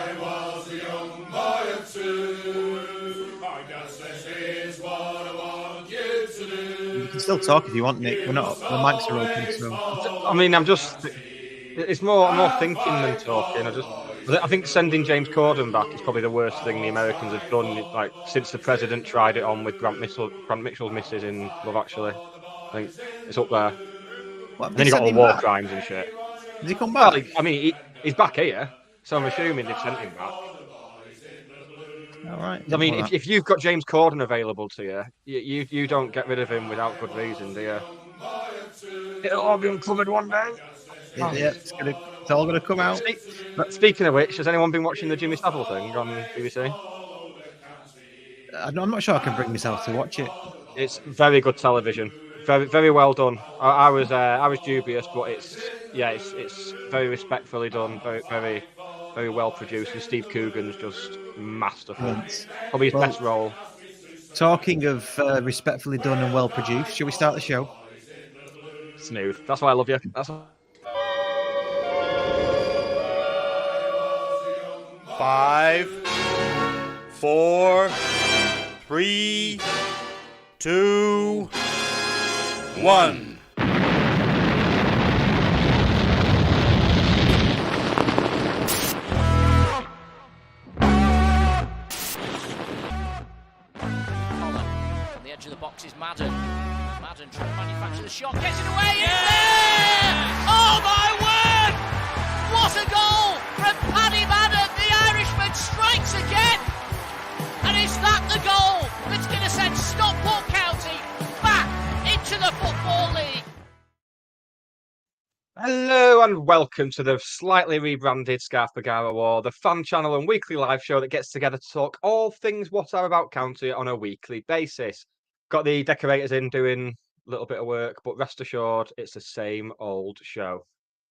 I was a young boy of 2. My dad says, here's what I want you to do. You can still talk if you want, Nick. We're not. The mics are open, so. I mean, I'm just. It's more thinking than talking. I think sending James Corden back is probably the worst thing the Americans have done, like since the president tried it on with Grant Mitchell's missus in Love Actually. I think it's up there. What, then you got all war crimes and shit. Did he come back? Well, I mean, he's back here, so I'm assuming they've sent him back. All right. I mean, if you've got James Corden available to you don't get rid of him without good reason, do you? It'll all be uncovered one day. Yeah, it's all going to come out. Speaking of which, has anyone been watching the Jimmy Savile thing on BBC? I'm not sure I can bring myself to watch it. It's very good television, very very well done. I was dubious, but it's very respectfully done, very very well produced, and Steve Coogan's just masterful. Probably his best role. Talking of respectfully done and well produced, shall we start the show? Smooth. That's why I love you. That's 5, 4, 3, 2, 1. On the edge of the box is Madden. Madden trying to manufacture the shot, gets it away. It's there! Oh my word! What a goal from Paddy Madden! The Irishman strikes again, and is that the goal that's going to send Stockport County back into the Football League? Hello and welcome to the slightly rebranded Scarf Bagara War, the fan channel and weekly live show that gets together to talk all things what are about County on a weekly basis. Got the decorators in doing a little bit of work, but rest assured it's the same old show.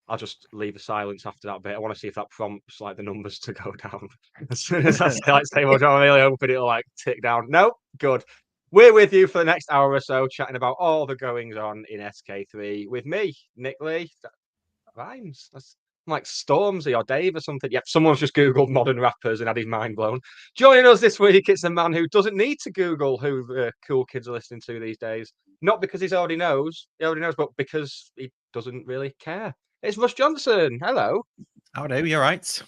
I'll just leave the silence after that bit. I want to see if that prompts like the numbers to go down. As soon as I say like same old show, I'm really hoping it'll like tick down. No, good. We're with you for the next hour or so, chatting about all the goings on in SK3 with me, Nick Lee. That rhymes. That's like Stormzy or Dave or something. Yep, someone's just Googled modern rappers and had his mind blown. Joining us this week, it's a man who doesn't need to Google who the cool kids are listening to these days. Not because he already knows, but because he doesn't really care. It's Russ Johnson. Hello. How do you? All right.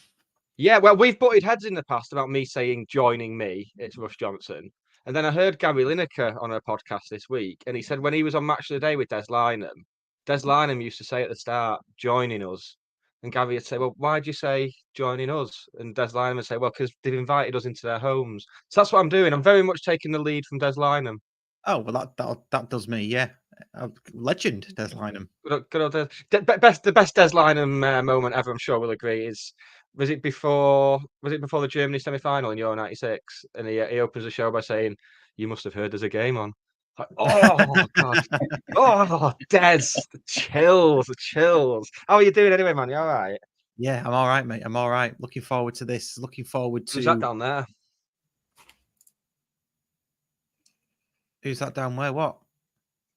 Yeah, well, we've butted heads in the past about me saying joining me. It's Russ Johnson. And then I heard Gary Lineker on a podcast this week, and he said when he was on Match of the Day with Des Lynam used to say at the start, joining us. And Gary would say, well, why'd you say joining us? And Des Lynam would say, well, because they've invited us into their homes. So that's what I'm doing. I'm very much taking the lead from Des Lynam. Oh, well, that does me, yeah. Legend, Des Lynam. The best Des Lynam moment ever, I'm sure we'll agree, was it before the Germany semi-final in Euro 96? And he opens the show by saying, you must have heard there's a game on. Like, oh, God. Oh, Des. The chills. How are you doing anyway, man? You all right? Yeah, I'm all right, mate. I'm all right. Looking forward to this. Looking forward to... Who's that down there? Who's that down where? What?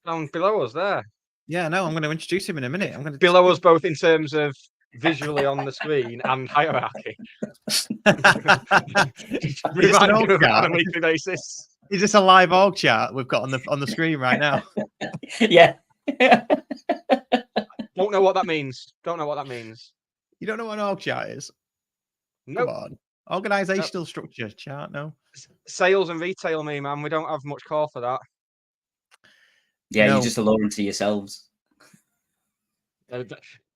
Down below us there. Yeah, no, I'm going to introduce him in a minute. I'm going to below us both in terms of visually on the screen and hierarchy. On a weekly basis. Is this a live org chart we've got on the screen right now? Yeah. Don't know what that means. You don't know what an org chart is? Nope. Come on. Organizational structure chart, no. Sales and retail, me, man. We don't have much call for that. Yeah, no. You're just alone to yourselves.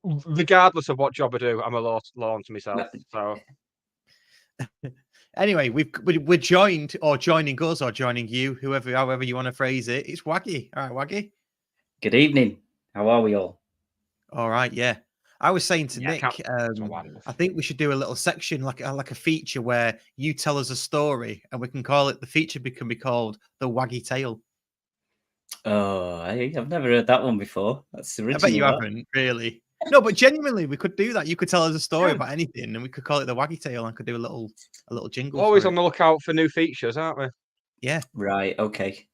Regardless of what job I do, I'm a lawn to myself. So. Anyway, we're joined, or joining us, or joining you, however you want to phrase it. It's Waggy. All right, Waggy. Good evening. How are we all? All right, yeah. I was saying to Nick, I think we should do a little section, like a feature where you tell us a story, and we can call it. The feature can be called the Waggy Tale. Oh, I've never heard that one before. That's original. I bet you haven't, really. No, but genuinely, we could do that. You could tell us a story about anything, and we could call it the Waggy Tale, and could do a little jingle. Always on the lookout for new features, aren't we? Yeah. Right. Okay.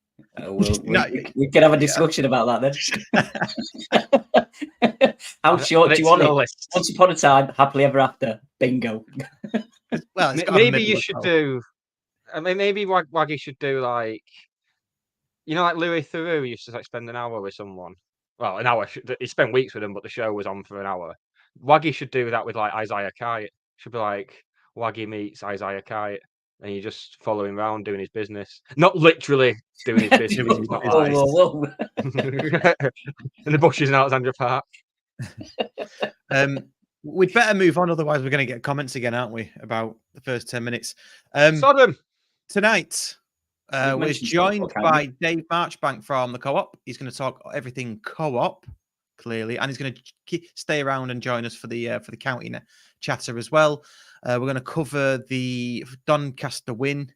We can have a discussion about that then. How short do you want it? Once upon a time, happily ever after. Bingo. Well, maybe you should do. I mean, maybe Waggy should do like, like Louis Theroux used to like spend an hour with someone. Well, an hour. He spent weeks with them, but the show was on for an hour. Waggy should do that with like Isaiah Kite. Should be like Waggy meets Isaiah Kite, and you just follow him around doing his business. Not literally doing his business. It's not like Whoa. in the bushes in Alexandra Park. We'd better move on, otherwise we're going to get comments again, aren't we? About the first 10 minutes. Sodom. Tonight, we're joined by Dave Marchbank from the Co-op. He's going to talk everything Co-op, clearly, and he's going to stay around and join us for the county chatter as well. We're going to cover the Doncaster win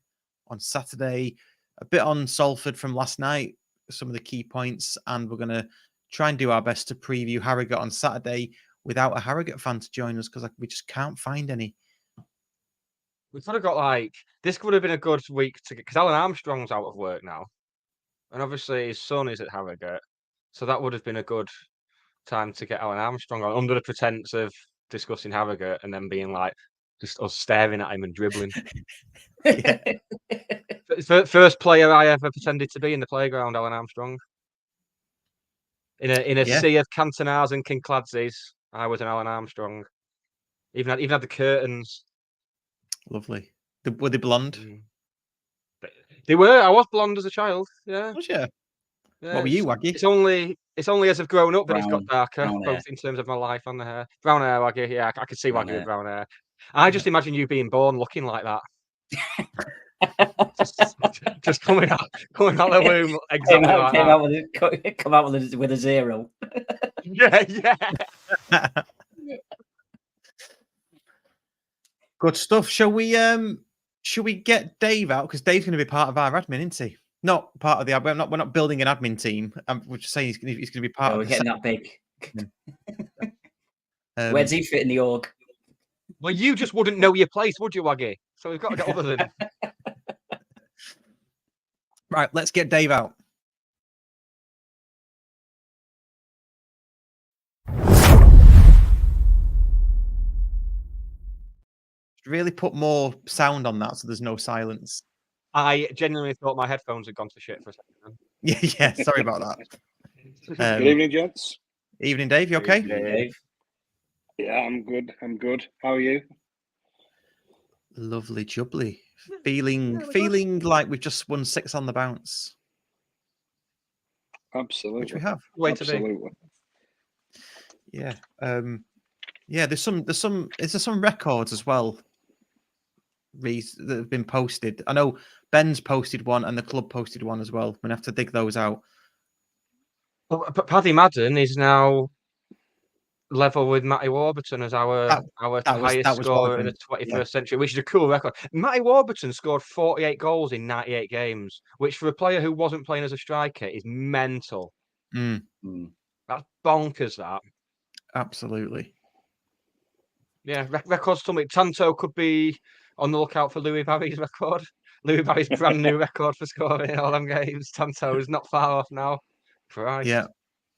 on Saturday, a bit on Salford from last night, some of the key points, and we're going to try and do our best to preview Harrogate on Saturday without a Harrogate fan to join us, because we just can't find any. We've kind of got this would have been a good week because Alan Armstrong's out of work now, and obviously his son is at Harrogate, so that would have been a good time to get Alan Armstrong on under the pretense of discussing Harrogate and then being like just us staring at him and dribbling. First player I ever pretended to be in the playground, Alan Armstrong. In a sea of Cantonars and Kincladseys, I was an Alan Armstrong. Even had the curtains. Lovely. Were they blonde? They were. I was blonde as a child. Yeah. Was you? Yeah, what were you, Waggy? It's only as I've grown up that it's got darker, both in terms of my life and the hair. Brown hair, Waggy. Yeah, I could see Waggy with brown hair. I just imagine you being born looking like that. just coming out the womb exactly like that. Come out with a 0. Yeah. Good stuff. Shall we get Dave out, because Dave's going to be part of our admin, isn't he? Not part of the admin. We're not building an admin team. We're just saying he's going to be part of. We're getting that big. Where's he fit in the org? Well, you just wouldn't know your place, would you, Waggy? So we've got to get other than. Right, let's get Dave out. Really put more sound on that so there's no silence. I genuinely thought my headphones had gone to shit for a second. Yeah. Sorry about that. Good evening, gents. Evening, Dave. You okay? Dave. Yeah, I'm good. How are you? Lovely jubbly. Feeling like we've just won 6 on the bounce. Absolutely. Which we have. Absolutely. Yeah. There's some records as well that have been posted. I know Ben's posted one and the club posted one as well. We're gonna have to dig those out. Well, Paddy Madden is now level with Matty Warburton as our highest scorer in the 21st century, which is a cool record. Matty Warburton scored 48 goals in 98 games, which for a player who wasn't playing as a striker is mental. That's bonkers, that. Absolutely. Yeah, records to me. Tanto could be on the lookout for Louis Barry's record. Louis Barry's brand new record for scoring in all them games. Tanto is not far off now. Christ. Yeah.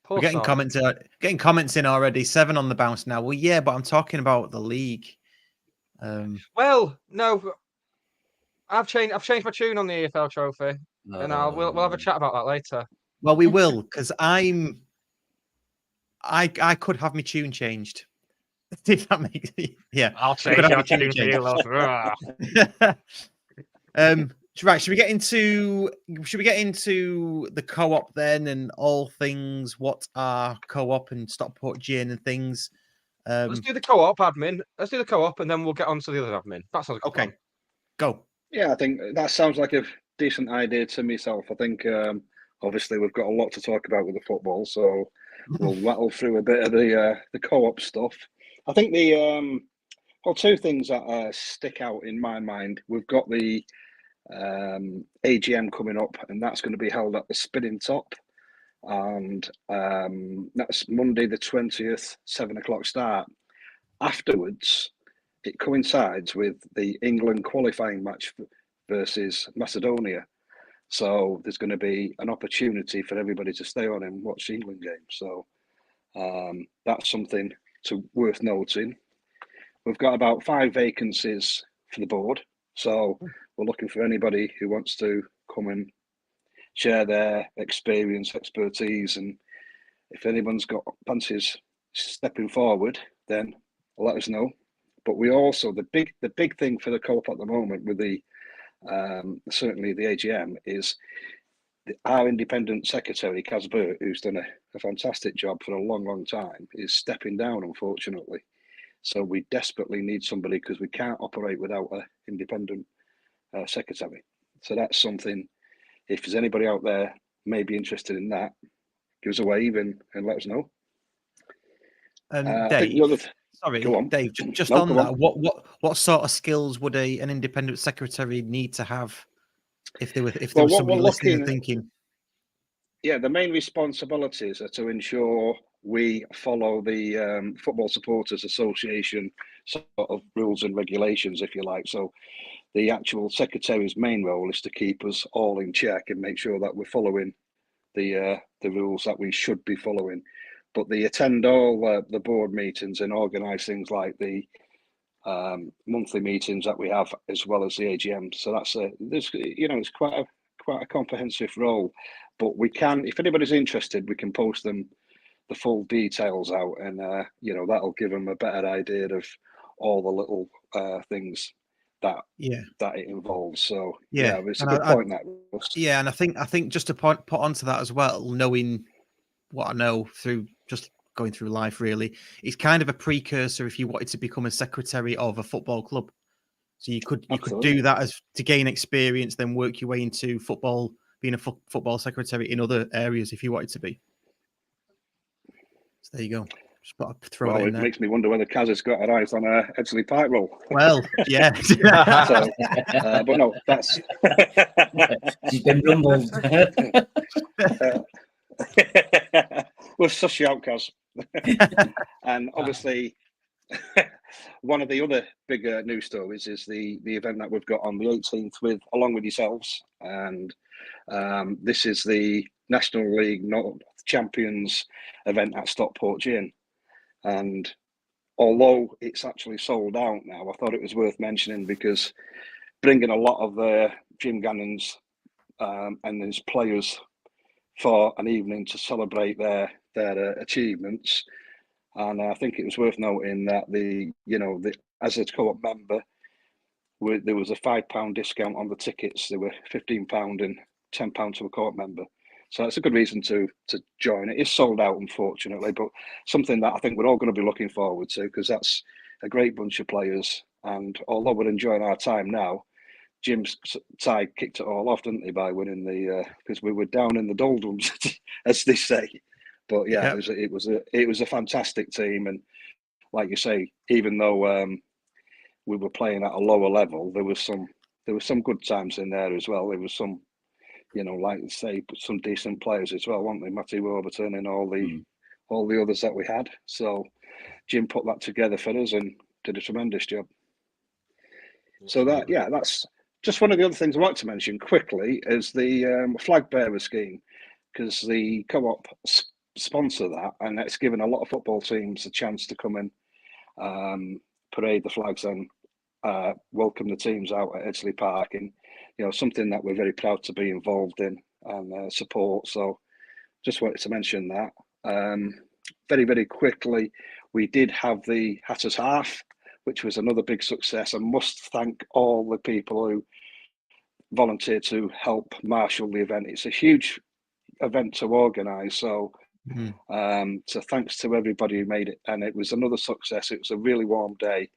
We're getting comments in already. 7 on the bounce now. Well, yeah, but I'm talking about the league. Well, no, I've changed my tune on the EFL trophy, and we'll have a chat about that later. Well, we will, because I could have my tune changed. If that makes I'll change your tune for you, love. Right, should we get into the Co-op then, and all things what are Co-op and Stockport Gin and things? Let's do the Co-op admin. Let's do the Co-op, and then we'll get on to the other admin. That sounds good. Okay. Go. Yeah, I think that sounds like a decent idea to myself. I think obviously we've got a lot to talk about with the football, so we'll rattle through a bit of the Co-op stuff. I think the two things that stick out in my mind. We've got the AGM coming up, and that's going to be held at the Spinning Top, and that's Monday the 20th, 7:00 start. Afterwards, it coincides with the England qualifying match versus Macedonia, so there's going to be an opportunity for everybody to stay on and watch the England game. So that's something worth noting. We've got about 5 vacancies for the board. So we're looking for anybody who wants to come and share their experience, expertise, and if anyone's got fancies stepping forward, then let us know. But we also the big thing for the co-op at the moment with the certainly the AGM is our independent secretary, Kaz Burt, who's done a fantastic job for a long time, is stepping down, unfortunately. So we desperately need somebody because we can't operate without an independent secretary. So that's something, if there's anybody out there may be interested in that, give us a wave and let us know. Dave, sorry, go on. Dave, just on that, what sort of skills would an independent secretary need to have if there was somebody listening and thinking? Yeah, the main responsibilities are to ensure we follow the Football Supporters Association sort of rules and regulations, if you like. So the actual secretary's main role is to keep us all in check and make sure that we're following the rules that we should be following. But they attend all the board meetings and organise things like the monthly meetings that we have, as well as the AGM. So that's it's quite a comprehensive role. But we can, if anybody's interested, we can post them the full details out, and that'll give them a better idea of all the little things that it involves. So it's a good point. And I think just to put onto that as well, knowing what I know through just going through life, really, it's kind of a precursor if you wanted to become a secretary of a football club. So you could do that as to gain experience, then work your way into football, being a football secretary in other areas if you wanted to be. So there you go. Just throw it in there. It makes me wonder whether Kaz has got her eyes on a Edgley Pike roll. Well, yeah. But no, that's she's been rumbled. We'll suss you out, Kaz. And obviously, one of the other bigger news stories is the event that we've got on the 18th along with yourselves, and this is the National League North Champions event at Stockport Gin. And although it's actually sold out now, I thought it was worth mentioning because bringing a lot of Jim Gannon's and his players for an evening to celebrate their achievements. And I think it was worth noting that as a co-op member, there was a £5 discount on the tickets. They were £15 and £10 to a co-op member. So that's a good reason to join. It is sold out, unfortunately, but something that I think we're all going to be looking forward to, because that's a great bunch of players. And although we're enjoying our time now, Jim's side kicked it all off, didn't he, by winning because we were down in the doldrums, as they say. But it was a fantastic team, and like you say, even though we were playing at a lower level, there was some good times in there as well. There was some, like you say, some decent players as well, weren't they? Matty Warburton and all the others that we had. So Jim put that together for us and did a tremendous job. So that's just one of the other things I want to mention quickly is the flag bearer scheme, because the co-op sponsor that, and it's given a lot of football teams a chance to come and parade the flags and welcome the teams out at Edgley Park, and something that we're very proud to be involved in and support. So just wanted to mention that. Very, very quickly, we did have the Hatters Half, which was another big success. I must thank all the people who volunteered to help marshal the event. It's a huge event to organise, so thanks to everybody who made it, and it was another success. It was a really warm day,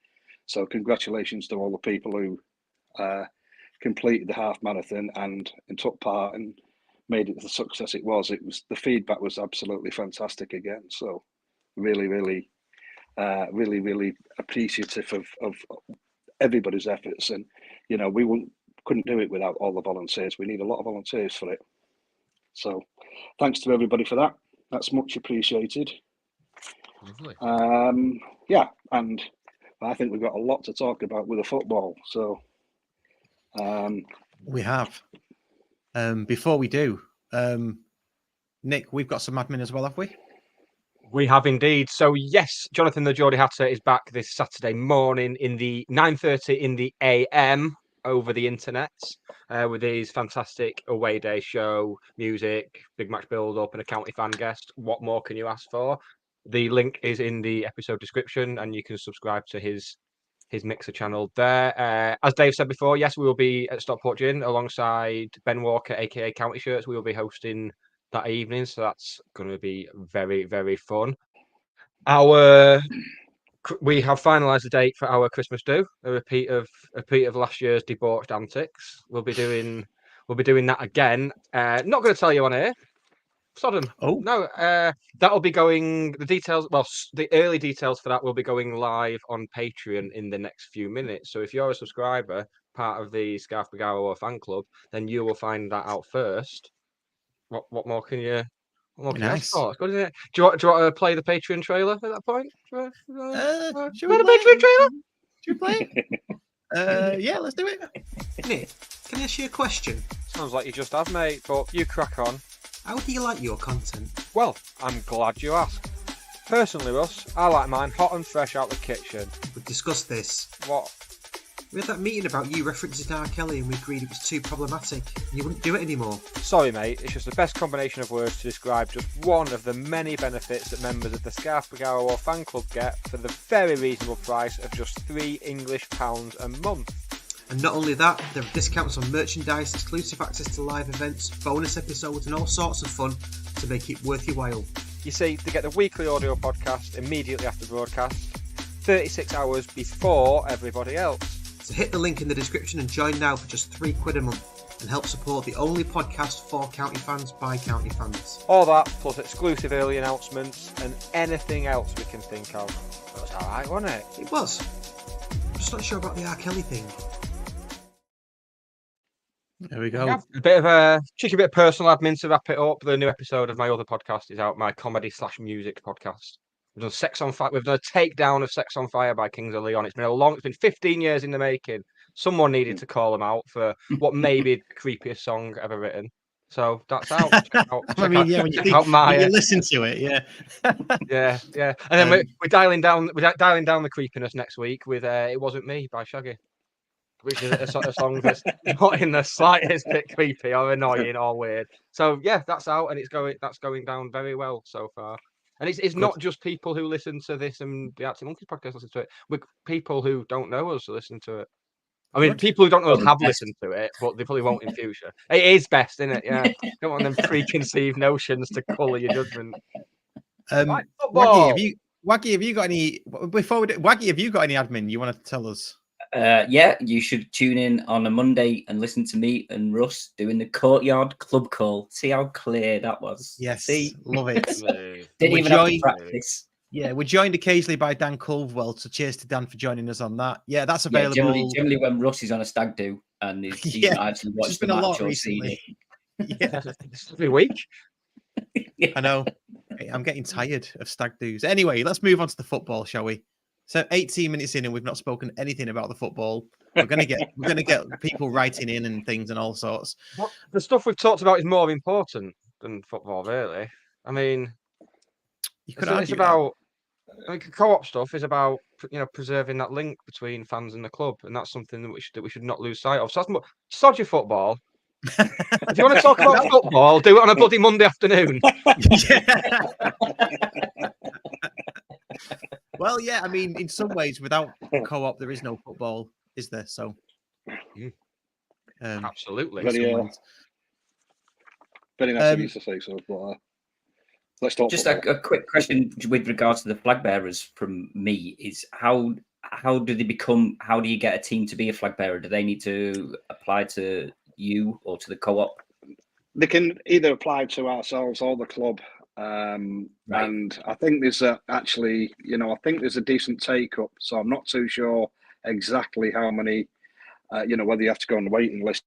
so congratulations to all the people who completed the half marathon and took part and made it the success it was. The feedback was absolutely fantastic again, so really appreciative of everybody's efforts. And we couldn't do it without all the volunteers. We need a lot of volunteers for it, so thanks to everybody for that. That's much appreciated. Lovely. And I think we've got a lot to talk about with the football, so we have. Before we do, Nick, we've got some admin as well, have we? We have indeed. So yes, Jonathan the Geordie Hatter is back this Saturday morning in the 9:30 in the AM over the internet with his fantastic away day show, music, big match build up, and a county fan guest. What more can you ask for? The link is in the episode description, and you can subscribe to his Mixer channel there. As Dave said before, yes, we will be at Stockport Gin alongside Ben Walker, aka County Shirts. We will be hosting that evening, so that's going to be very, very fun. We have finalised the date for our Christmas do, a repeat of last year's debauched antics. We'll be doing that again. Not going to tell you on air. Sodom. Oh no, that'll be going. The details, well, the early details for that will be going live on Patreon in the next few minutes. So if you're a subscriber, part of the Scarf Bagara fan club, then you will find that out first. What more can you? nice. It's good, isn't it? Do you want to play the Patreon trailer at that point? Should Play the Patreon trailer? Should we play it? Yeah, let's do it. Nick, can I ask you a question? Sounds like you just have, mate. But you crack on. How do you like your content? Well, I'm glad you asked. Personally, Russ, I like mine hot and fresh out the kitchen. We've discussed this. What? We had that meeting about you referencing R. Kelly and we agreed it was too problematic. You wouldn't do it anymore. Sorry, mate. It's just the best combination of words to describe just one of the many benefits that members of the Scarf Bagara War fan club get for the very reasonable price of just £3 English a month. And not only that, there are discounts on merchandise, exclusive access to live events, bonus episodes and all sorts of fun to make it worth your while. You see, they get the weekly audio podcast immediately after broadcast, 36 hours before everybody else. So hit the link in the description and join now for just £3 a month and help support the only podcast for county fans by county fans. All that, plus exclusive early announcements and anything else we can think of. That was alright, wasn't it? It was. I'm just not sure about the R. Kelly thing. There we go. A bit of a cheeky bit of personal admin to wrap it up. The new episode of my other podcast is out, my comedy/music podcast. We've done Sex on Fire. We've done a takedown of Sex on Fire by Kings of Leon. It's been 15 years in the making. Someone needed to call them out for what may be the creepiest song ever written. So that's out. When you listen to it, yeah. yeah. And then we're dialing down the creepiness next week with "It Wasn't Me" by Shaggy, which is a sort of song that's not in the slightest bit creepy or annoying or weird. So yeah, that's out and that's going down very well so far. And it's not just people who listen to this and the Arctic Monkeys podcast listen to it. With people who don't know us listen to it. I mean, people who don't know us have listened to it, but they probably won't in future. It is best, isn't it? Yeah. Don't want them preconceived notions to colour your judgment. Waggy, have you got any? Before we do, Waggy, have you got any admin you want to tell us? Yeah, you should tune in on a Monday and listen to me and Russ doing the Courtyard Club Call. See how clear that was? Yes, see? Love it. Didn't even have to practice. Yeah, we're joined occasionally by Dan Culverwell, so cheers to Dan for joining us on that. Yeah, that's available. Yeah, generally when Russ is on a stag do and he's not actually watched the match or seen it. Yeah, every week. I know. I'm getting tired of stag do's. Anyway, let's move on to the football, shall we? So 18 minutes in and we've not spoken anything about the football. We're gonna get people writing in and things and all sorts. Well, the stuff we've talked about is more important than football, really. I mean, it's about co-op stuff is about preserving that link between fans and the club, and that's something that we should not lose sight of. So that's sod your football. If you want to talk about football, do it on a bloody Monday afternoon. Well, yeah, I mean, in some ways, without co-op, there is no football, is there? So, absolutely. Very nice of you to say so, but let's talk. Just a quick question with regards to the flag bearers from me is how do they become? How do you get a team to be a flag bearer? Do they need to apply to you or to the co-op? They can either apply to ourselves or the club. Right. And I think there's I think there's a decent take up. So I'm not too sure exactly how many, whether you have to go on the waiting list.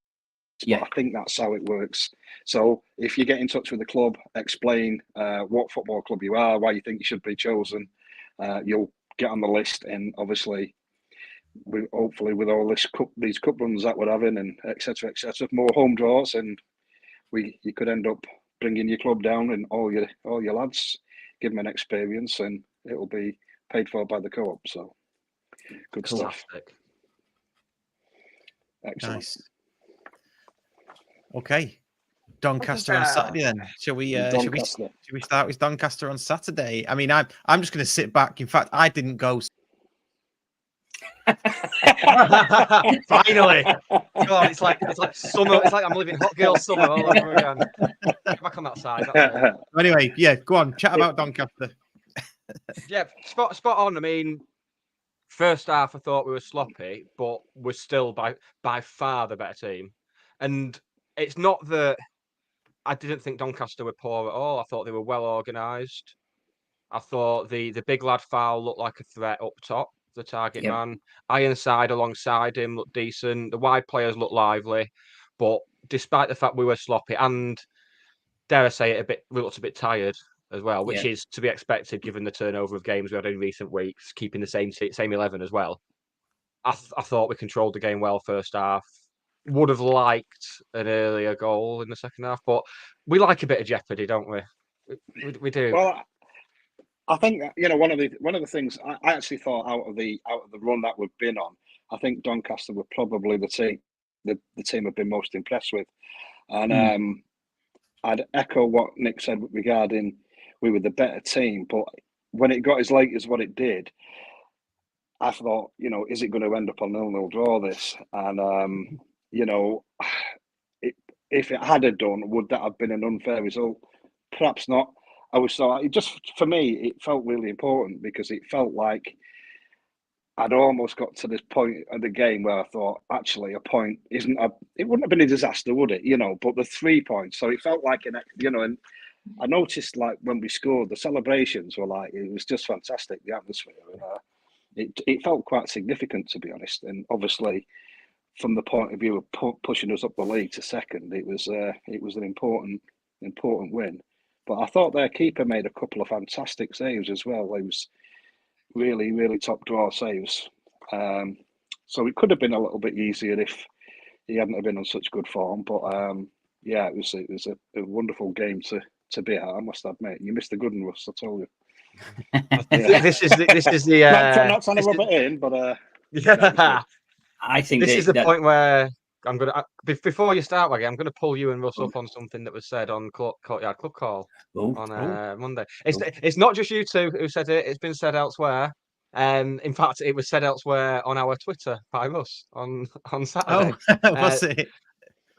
Yeah, but I think that's how it works. So if you get in touch with the club, explain what football club you are, why you think you should be chosen, you'll get on the list. And obviously, hopefully with all these cup runs that we're having and etc., more home draws, and you could end up bringing your club down and all your lads give them an experience, and it'll be paid for by the co-op. So good stuff. Fantastic. Excellent. Nice. Okay. Doncaster on Saturday then. Shall we start with Doncaster on Saturday? I mean, I'm just going to sit back. In fact, I didn't go. Finally. God, it's like summer. It's like I'm living hot girl summer all over again. Get back on that side. Anyway, yeah, go on. Chat about Doncaster. Yeah, spot on. I mean, first half I thought we were sloppy, but we're still by far the better team. And it's not that I didn't think Doncaster were poor at all. I thought they were well organised. I thought the big lad foul looked like a threat up top, the target man. Ironside alongside him looked decent. The wide players looked lively. But despite the fact we were sloppy and, dare I say it, we looked a bit tired as well, which is to be expected given the turnover of games we had in recent weeks, keeping the same 11 as well. I thought we controlled the game well first half. Would have liked an earlier goal in the second half, but we like a bit of jeopardy, don't we? We do. Well, I think one of the things I actually thought out of the run that we've been on, I think Doncaster were probably the team I've been most impressed with, and I'd echo what Nick said regarding we were the better team, but when it got as late as what it did, I thought, is it going to end up on 0-0 draw this? And if it had done, would that have been an unfair result? Perhaps not. For me, it felt really important because it felt like I'd almost got to this point of the game where I thought, actually, a point it wouldn't have been a disaster, would it? But the 3 points. So it felt like and I noticed like when we scored, the celebrations were like, it was just fantastic, the atmosphere. It felt quite significant, to be honest. And obviously, from the point of view of pushing us up the league to second, it was an important win. But I thought their keeper made a couple of fantastic saves as well. It was really, really top drawer saves. So it could have been a little bit easier if he hadn't have been on such good form. But it was a wonderful game to be at. I must admit, you missed a good one, Russ. I told you. This is the not trying to rub it in, but I think this is the point where I'm gonna before you start, Waggy, I'm gonna pull you and Russ up on something that was said on Courtyard Club Call on Monday. It's not just you two who said it; it's been said elsewhere. In fact, it was said elsewhere on our Twitter by Russ on Saturday. What's it?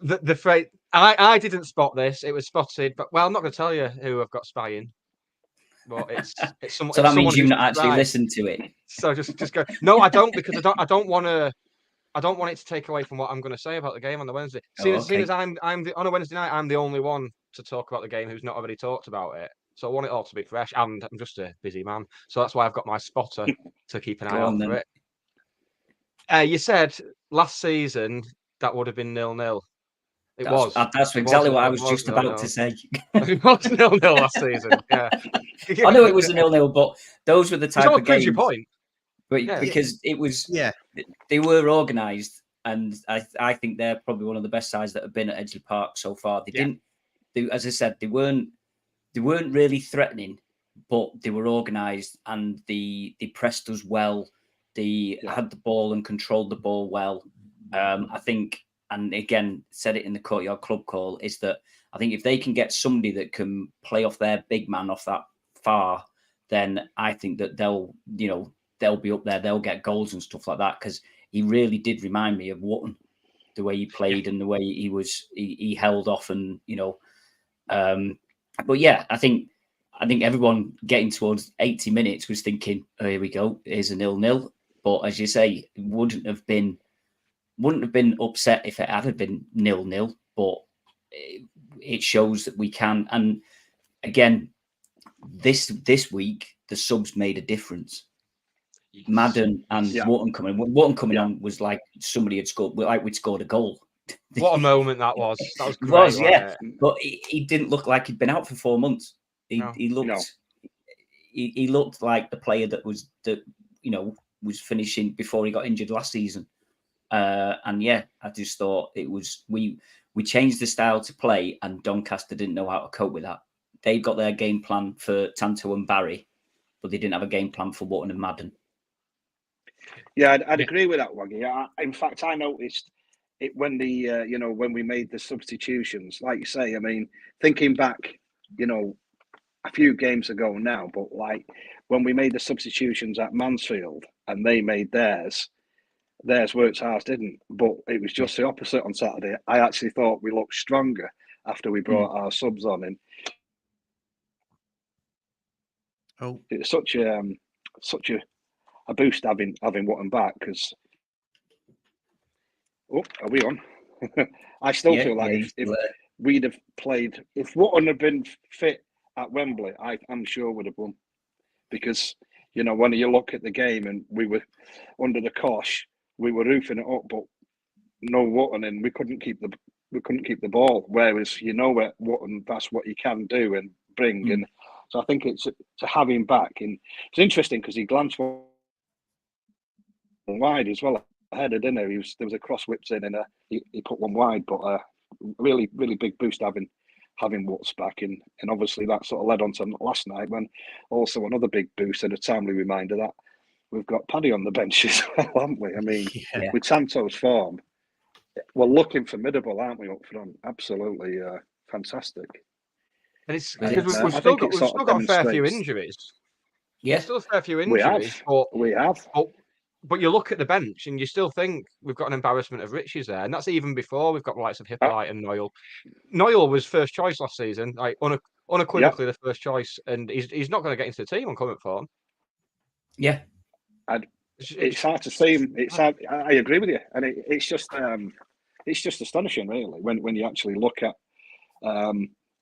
The phrase I didn't spot this; it was spotted, but I'm not going to tell you who I've got spying. But it's someone. So that means you've not actually listened to it. So just go. No, I don't, because I don't want it to take away from what I'm going to say about the game on the Wednesday. Seeing as I'm on a Wednesday night, I'm the only one to talk about the game who's not already talked about it. So I want it all to be fresh, and I'm just a busy man, so that's why I've got my spotter to keep an eye out for it. You said last season that would have been 0-0. That's exactly what I was just about to say. It was 0-0 last season. Yeah, I know it was a 0-0, but those were the type of games. Your point. But because it was, they were organised, and I think they're probably one of the best sides that have been at Edgeley Park so far. As I said, they weren't really threatening, but they were organised and they pressed us well. They had the ball and controlled the ball well. I think, and again, said it in the Courtyard Club Call, is that I think if they can get somebody that can play off their big man off that far, then I think that they'll be up there. They'll get goals and stuff like that, because he really did remind me of Wotton, the way he played and the way he held off, and but yeah, I think everyone getting towards 80 minutes was thinking, oh, here we go, here's a 0-0. But as you say, it wouldn't have been upset if it had been 0-0. But it shows that we can. And again, this week the subs made a difference. Madden and Wotton coming on was like somebody had scored, like we'd scored a goal. What a moment that was! That was great. It was, yeah. But he didn't look like he'd been out for 4 months. He looked like the player that was finishing before he got injured last season. And yeah, I just thought it was we changed the style to play, and Doncaster didn't know how to cope with that. they got their game plan for Tanto and Barry, but they didn't have a game plan for Wotton and Madden. Yeah, I'd agree with that, Waggy. In fact, I noticed it when when we made the substitutions. Like you say, I mean, thinking back, a few games ago now, but like when we made the substitutions at Mansfield and they made theirs worked, ours didn't. But it was just the opposite on Saturday. I actually thought we looked stronger after we brought our subs on, and it's such a boost having Wotton back, because are we on? I still feel like if we'd have played, if Wotton had been fit at Wembley, I'm sure would have won, because when you look at the game and we were under the cosh, we were roofing it up, but no Wotton, and we couldn't keep the ball. Whereas Wotton, that's what he can do and bring, and so I think it's to have him back. And it's interesting because he glanced one wide as well ahead, didn't he? There was a cross whipped in, and he put one wide, but really big boost having Watts back, and obviously that sort of led on to last night, when also another big boost and a timely reminder that we've got Paddy on the bench as well, haven't we? I mean, with Santo's form, we're looking formidable, aren't we, up front? Absolutely fantastic. And it's because we've still got a fair few injuries. Yeah, still a fair few injuries. We have. But you look at the bench and you still think we've got an embarrassment of riches there, and that's even before we've got the likes of Hippolyte and Noyle. Noyle was first choice last season, like unequivocally the first choice, and he's not going to get into the team on current form. Yeah, it's hard to see him. It's hard. I agree with you, and it's just astonishing, really, when you actually look at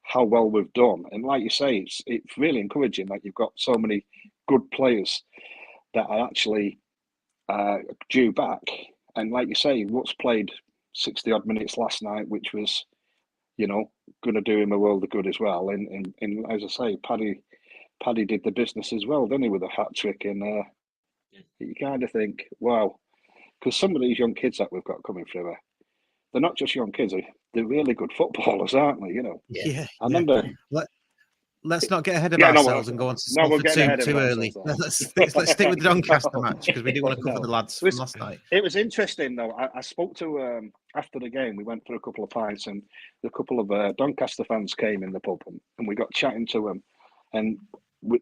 how well we've done. And like you say, it's really encouraging that you've got so many good players that are actually due back. And like you say, Watts played 60 odd minutes last night, which was, going to do him a world of good as well. And as I say, Paddy did the business as well, didn't he, with a hat trick? And you kind of think, wow, because some of these young kids that we've got coming through, they're not just young kids; they're really good footballers, aren't they? Yeah. I remember. Let's not get ahead of ourselves and go on to Salford too early. Let's stick with the Doncaster match, because we do want to cover the lads from last night. It was interesting, though. I spoke to after the game. We went for a couple of pints, and a couple of Doncaster fans came in the pub, and we got chatting to them, and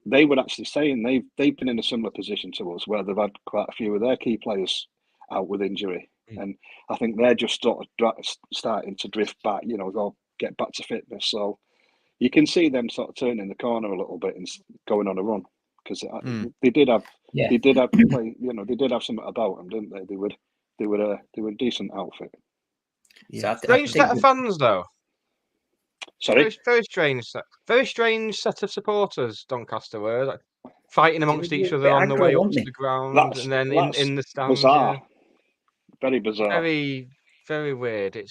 they were actually saying they've been in a similar position to us, where they've had quite a few of their key players out with injury, and I think they're just sort of starting to drift back. They'll get back to fitness, so. You can see them sort of turning the corner a little bit and going on a run, because they did have something about them, didn't they? They were a decent outfit. Yeah. Strange set of fans, though. Sorry, very strange set of supporters. Doncaster were like fighting amongst each other on the way up to the ground, and then in the stands. Bizarre. Very bizarre. Very, very weird.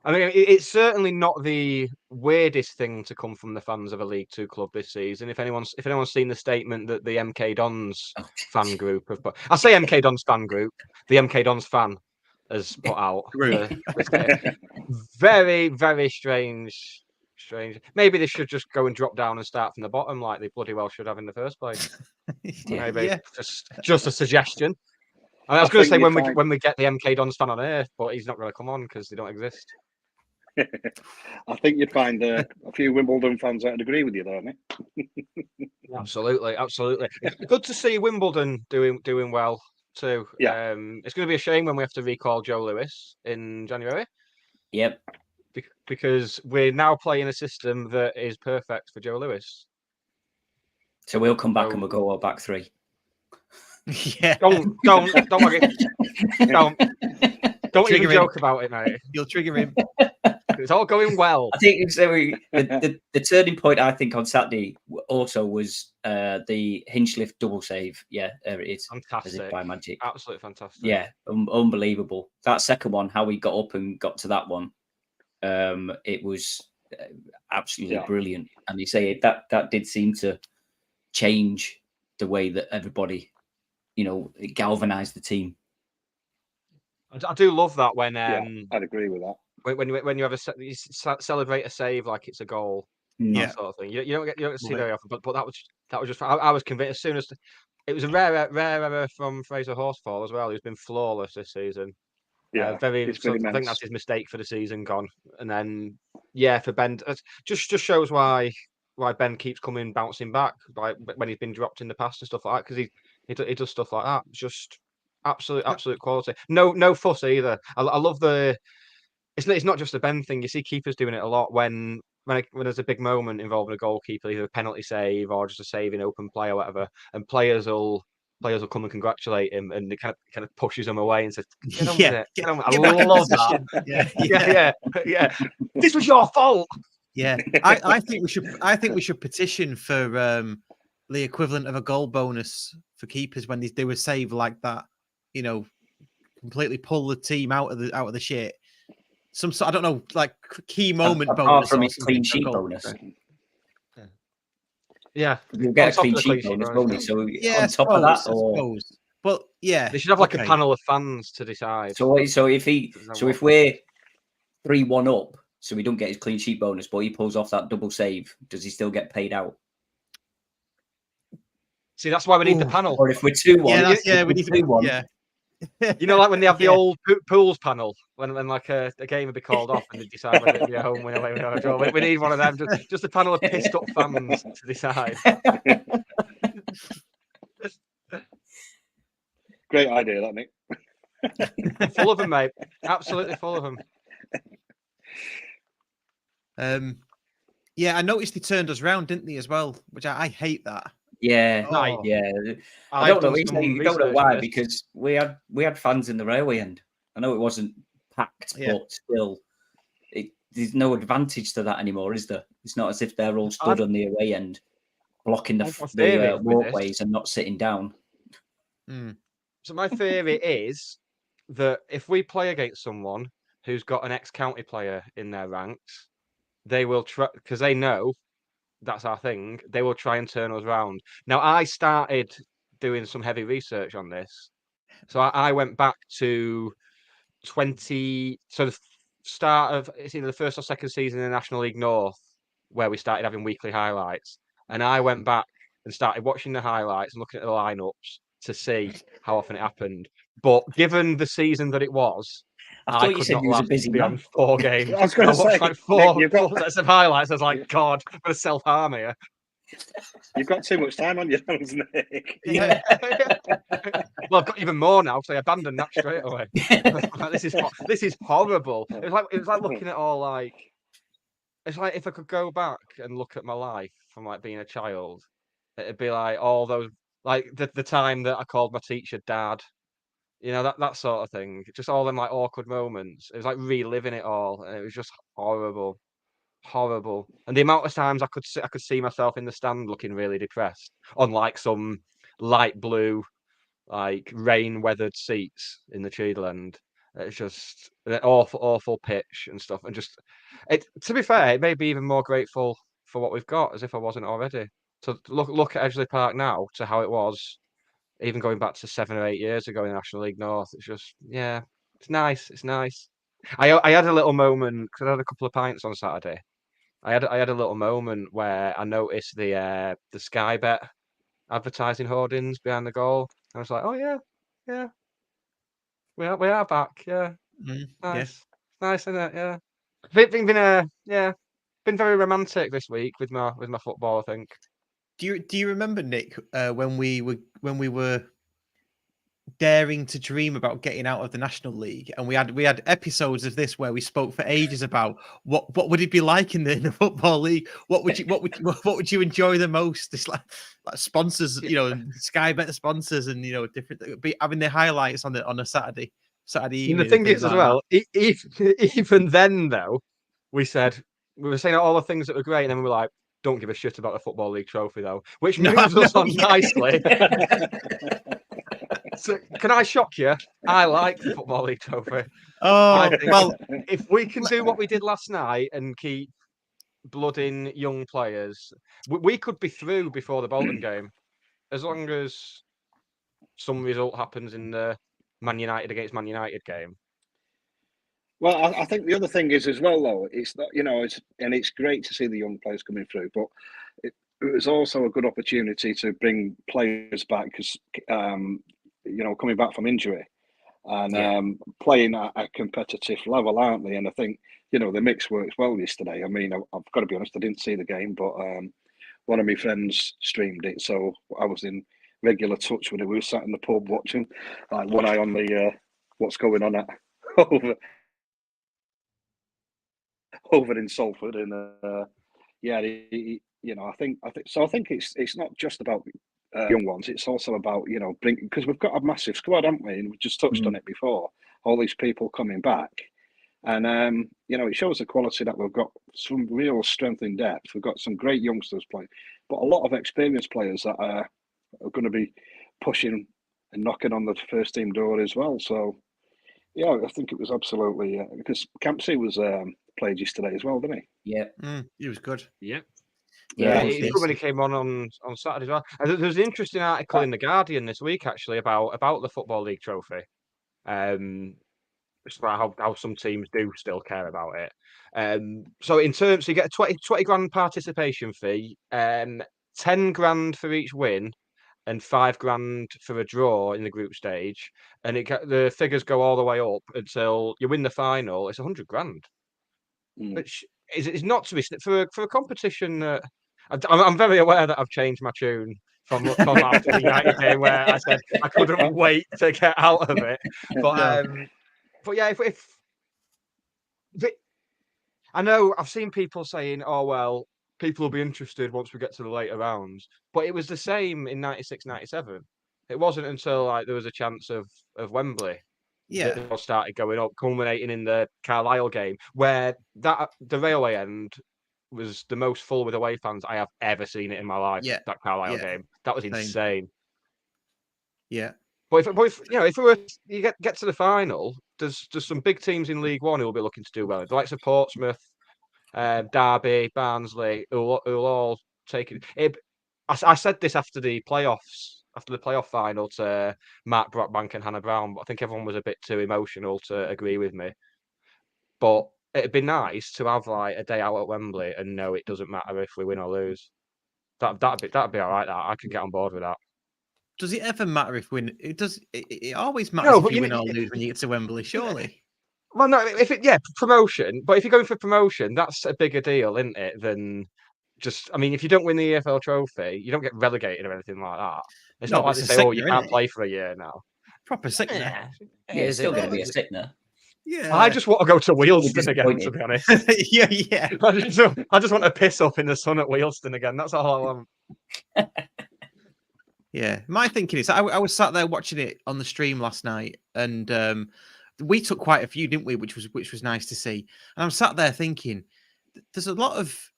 I mean, it's certainly not the weirdest thing to come from the fans of a League Two club this season. If anyone's seen the statement that the MK Dons fan group have put, I say MK Dons fan group, the MK Dons fan has put out. Very, very strange. Maybe they should just go and drop down and start from the bottom, like they bloody well should have in the first place. Maybe just a suggestion. I was going to say when we get the MK Dons fan on air, but he's not going to come on because they don't exist. I think you'd find a few Wimbledon fans that would agree with you there, mate. Absolutely. It's good to see Wimbledon doing well too. Yeah. It's going to be a shame when we have to recall Joe Lewis in January. Yep. Because we're now playing a system that is perfect for Joe Lewis. So we'll come back and we'll go all back three. Yeah. Don't even joke about it, mate. You'll trigger him. It's all going well. I think the turning point, I think, on Saturday also was the Hinchliff double save. Yeah, there it is. Fantastic. As if by magic. Absolutely fantastic. Yeah, unbelievable. That second one, how we got up and got to that one, it was absolutely brilliant. And you say that did seem to change the way that everybody, it galvanised the team. I do love that when I'd agree with that. When you have you celebrate a save like it's a goal, That sort of thing. You don't get to see very often. But that was just. I was convinced as soon as it was a rare error from Fraser Horsfall as well. He's been flawless this season. Yeah, I think that's his mistake for the season gone. And then for Ben, just shows why Ben keeps bouncing back, like when he's been dropped in the past and stuff like that, because he does stuff like that. Just absolute quality. No fuss either. I love the. It's not just a Ben thing. You see keepers doing it a lot when there's a big moment involving a goalkeeper, either a penalty save or just a save in open play or whatever, and players will come and congratulate him, and it kind of pushes him away and says, "Get on with it, get on with it." I love that. Yeah. This was your fault. Yeah, I think we should petition for the equivalent of a goal bonus for keepers when they do a save like that. Completely pull the team out of the shit. Some sort, I don't know, like key moment bonus. Apart from his clean sheet bonus. Yeah, you'll get a clean sheet bonus, won't he? So on top of that, or well, yeah, they should have like a panel of fans to decide. So if we're 3-1 up, so we don't get his clean sheet bonus, but he pulls off that double save, does he still get paid out? See, that's why we need the panel. Or if we're 2-1, we need 2-1. Yeah. Like when they have the old pools panel, when like a game would be called off and they decide whether it'd be a home win, away win, or a draw. We need one of them, just a panel of pissed up fans to decide. Great idea, that, Nick. Full of them, mate. Absolutely full of them. I noticed they turned us round, didn't they, as well? Which I hate that. Yeah, yeah. I don't know. You don't know why, because we had fans in the railway end. I know it wasn't packed, but still, there's no advantage to that anymore, is there? It's not as if they're all stood on the away end, blocking the walkways and not sitting down. So my theory is that if we play against someone who's got an ex-county player in their ranks, they will try, because they know that's our thing, they will try and turn us around. Now, I started doing some heavy research on this. So I went back to the start of, it's either the first or second season in the National League North, where we started having weekly highlights. And I went back and started watching the highlights and looking at the lineups to see how often it happened. But given the season that it was, I thought you said he was a busy man. 4 games. I was going to say, like four sets of highlights. I was like, God, I'm going to self-harm here. You've got too much time on your hands, Nick. Yeah. Well, I've got even more now, so I abandoned that straight away. This is horrible. It was like looking at all like. It's like if I could go back and look at my life from like being a child, it'd be like all those, like the time that I called my teacher Dad. That sort of thing. Just all them like awkward moments. It was like reliving it all, and it was just horrible. And the amount of times I could see myself in the stand looking really depressed on like some light blue, like rain-weathered seats in the Cheadle end. It's just an awful pitch and stuff. And just to be fair, it made me even more grateful for what we've got, as if I wasn't already. So look at Edgeley Park now to how it was. Even going back to 7 or 8 years ago in the National League North, it's just, it's nice. It's nice. I had a little moment because I had a couple of pints on Saturday. I had a little moment where I noticed the Sky Bet advertising hoardings behind the goal. I was like, oh yeah, we are back. Yeah, nice, isn't it? Yeah, been very romantic this week with my football, I think. Do you remember, Nick, when we were daring to dream about getting out of the National League, and we had episodes of this where we spoke for ages about what would it be like in the Football League? What would you enjoy the most? It's like sponsors, Sky Bet sponsors, and different having the highlights on a Saturday evening. And the thing is, as well, even then though, we were saying all the things that were great, and then we were like, don't give a shit about the Football League trophy, though, which moves us on nicely. So, can I shock you? I like the Football League trophy. Oh, well, if we can do what we did last night and keep blooding young players, we could be through before the Bolton game, as long as some result happens in the Man United against Man United game. Well, I think the other thing is as well, though, it's not, it's great to see the young players coming through, but it was also a good opportunity to bring players back because, coming back from injury and playing at a competitive level, aren't they? And I think, the mix works well yesterday. I mean, I've got to be honest, I didn't see the game, but one of my friends streamed it, so I was in regular touch with it. We were sat in the pub watching, like one eye on the what's going on at over in Salford, and I think so. I think it's not just about young ones. It's also about bringing, because we've got a massive squad, haven't we? And we just touched on it before. All these people coming back, and it shows the quality that we've got. Some real strength in depth. We've got some great youngsters playing, but a lot of experienced players that are going to be pushing and knocking on the first team door as well. So. Yeah, I think it was absolutely because Campsey was played yesterday as well, didn't he? Yeah, he was good. Yeah, it's good when he came on Saturday as well. And there's an interesting article in the Guardian this week actually about the Football League trophy. It's about how some teams do still care about it. So in terms, you get a 20 grand participation fee, 10 grand for each win, and 5 grand for a draw in the group stage, and the figures go all the way up until you win the final. It's 100 grand, which is not to be for a competition that I'm very aware that I've changed my tune from after the United game where I said I couldn't wait to get out of it, but yeah, if I know I've seen people saying, "Oh well, people will be interested once we get to the later rounds," but it was the same in 96, 97. It wasn't until there was a chance of Wembley that it all started going up, culminating in the Carlisle game, where the Railway End was the most full with away fans I have ever seen it in my life. Yeah. That Carlisle game, that was insane. Yeah. But if you get to the final, there's some big teams in League One who will be looking to do well. The likes of Portsmouth, Derby, Barnsley, who'll all take it. I said this after the playoff final to Matt Brockbank and Hannah Brown, but I think everyone was a bit too emotional to agree with me. But it'd be nice to have a day out at Wembley and know it doesn't matter if we win or lose. That'd be all right. I can get on board with that. Does it ever matter if we win? It always matters if you win or lose when you get to Wembley, surely. Well, no, promotion. But if you're going for promotion, that's a bigger deal, isn't it? Than just, if you don't win the EFL trophy, you don't get relegated or anything like that. It's not like they say, you can't play for a year now. Proper sickener. Yeah, it's still going to be a sickener. Yeah, I just want to go to Wealdstone again, to be honest. yeah. I just want to piss up in the sun at Wealdstone again. That's all I want. Yeah, my thinking is, I was sat there watching it on the stream last night, and we took quite a few, didn't we? Which was nice to see. And I'm sat there thinking, there's a lot of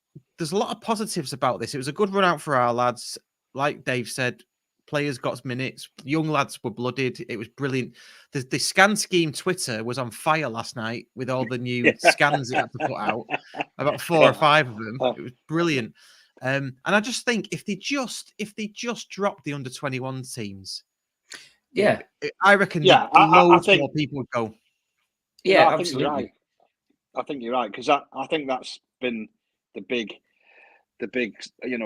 positives about this. It was a good run out for our lads, like Dave said. Players got minutes. Young lads were blooded. It was brilliant. The scan scheme Twitter was on fire last night with all the new scans it had to put out. About 4 or 5 of them. It was brilliant. And I just think if they just drop the under-21 teams, I reckon loads more people would go. Yeah, I absolutely. Think you're right. I think you're right because I think that's been the big,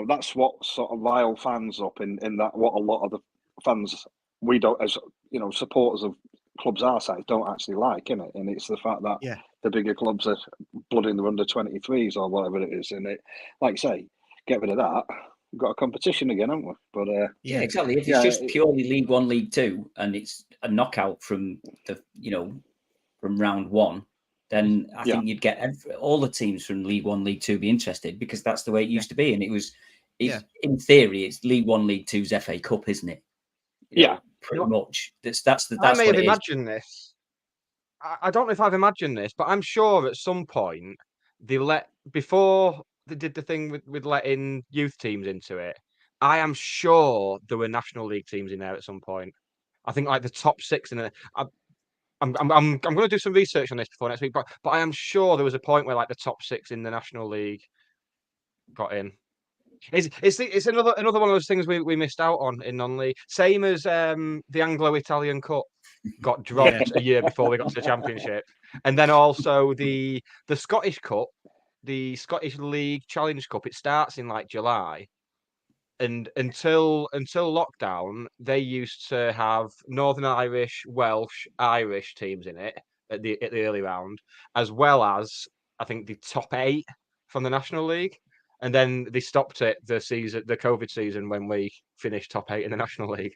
that's what sort of rile fans up in that what a lot of the fans we don't, as supporters of clubs our size, don't actually like, innit? And it's the fact that the bigger clubs are blooding the under 23s or whatever it is, and it, like say, get rid of that. We've got a competition again, haven't we? But yeah, exactly. If it's just purely League One, League Two, and it's a knockout from from round one, then I think you'd get all the teams from League One, League Two be interested because that's the way it used to be, and it was. In theory, it's League One, League Two's FA Cup, isn't it? Pretty much. That's I may have imagined this. I don't know if I've imagined this, but I'm sure at some point before they did the thing with letting youth teams into it. I am sure there were National League teams in there at some point. I think the top 6 in it. I'm going to do some research on this before next week, but I am sure there was a point where the top 6 in the National League got in. It's another one of those things we missed out on in non-league. Same as the Anglo-Italian Cup got dropped a year before we got to the Championship, and then also the Scottish Cup, the Scottish League Challenge Cup. It starts in like July, and until lockdown, they used to have Northern Irish, Welsh, Irish teams in it at the early round, as well as I think the top 8 from the National League. And then they stopped it the COVID season, when we finished top 8 in the National League.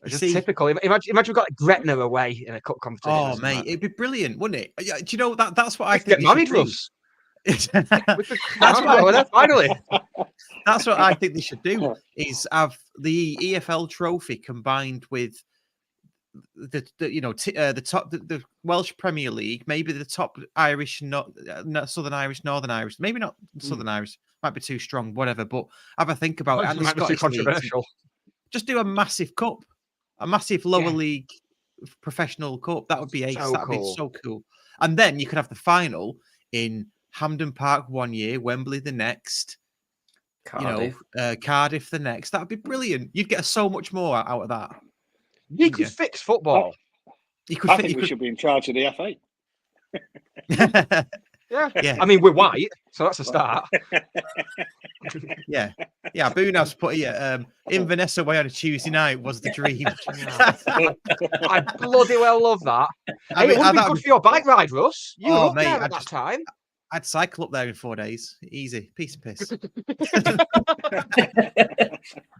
It's just typical. Imagine we've got Gretna away in a cup competition. Oh, mate, it'd be brilliant, wouldn't it? Do you know that's what I think? Get married, Russ. Finally. That's what I think they should do. Is have the EFL trophy combined with the Welsh Premier League, maybe the top Irish, not Southern Irish, Northern Irish, maybe not Southern Irish, might be too strong, whatever. But have a think about it. And the Scottish controversial. League, just do a massive cup, a massive lower league professional cup. That would be ace. That'd be so cool. And then you could have the final in Hampden Park one year, Wembley the next. Cardiff. Cardiff the next. That'd be brilliant. You'd get so much more out of that. You could fix football. I think we should be in charge of the FA. Yeah. I mean, we're white, so that's a start. Yeah. Boonhouse put it. Inverness away on a Tuesday night was the dream. I bloody well love that. It would have been good for your bike ride, Russ. You were up there at that time. I'd cycle up there in 4 days. Easy. Piece of piss.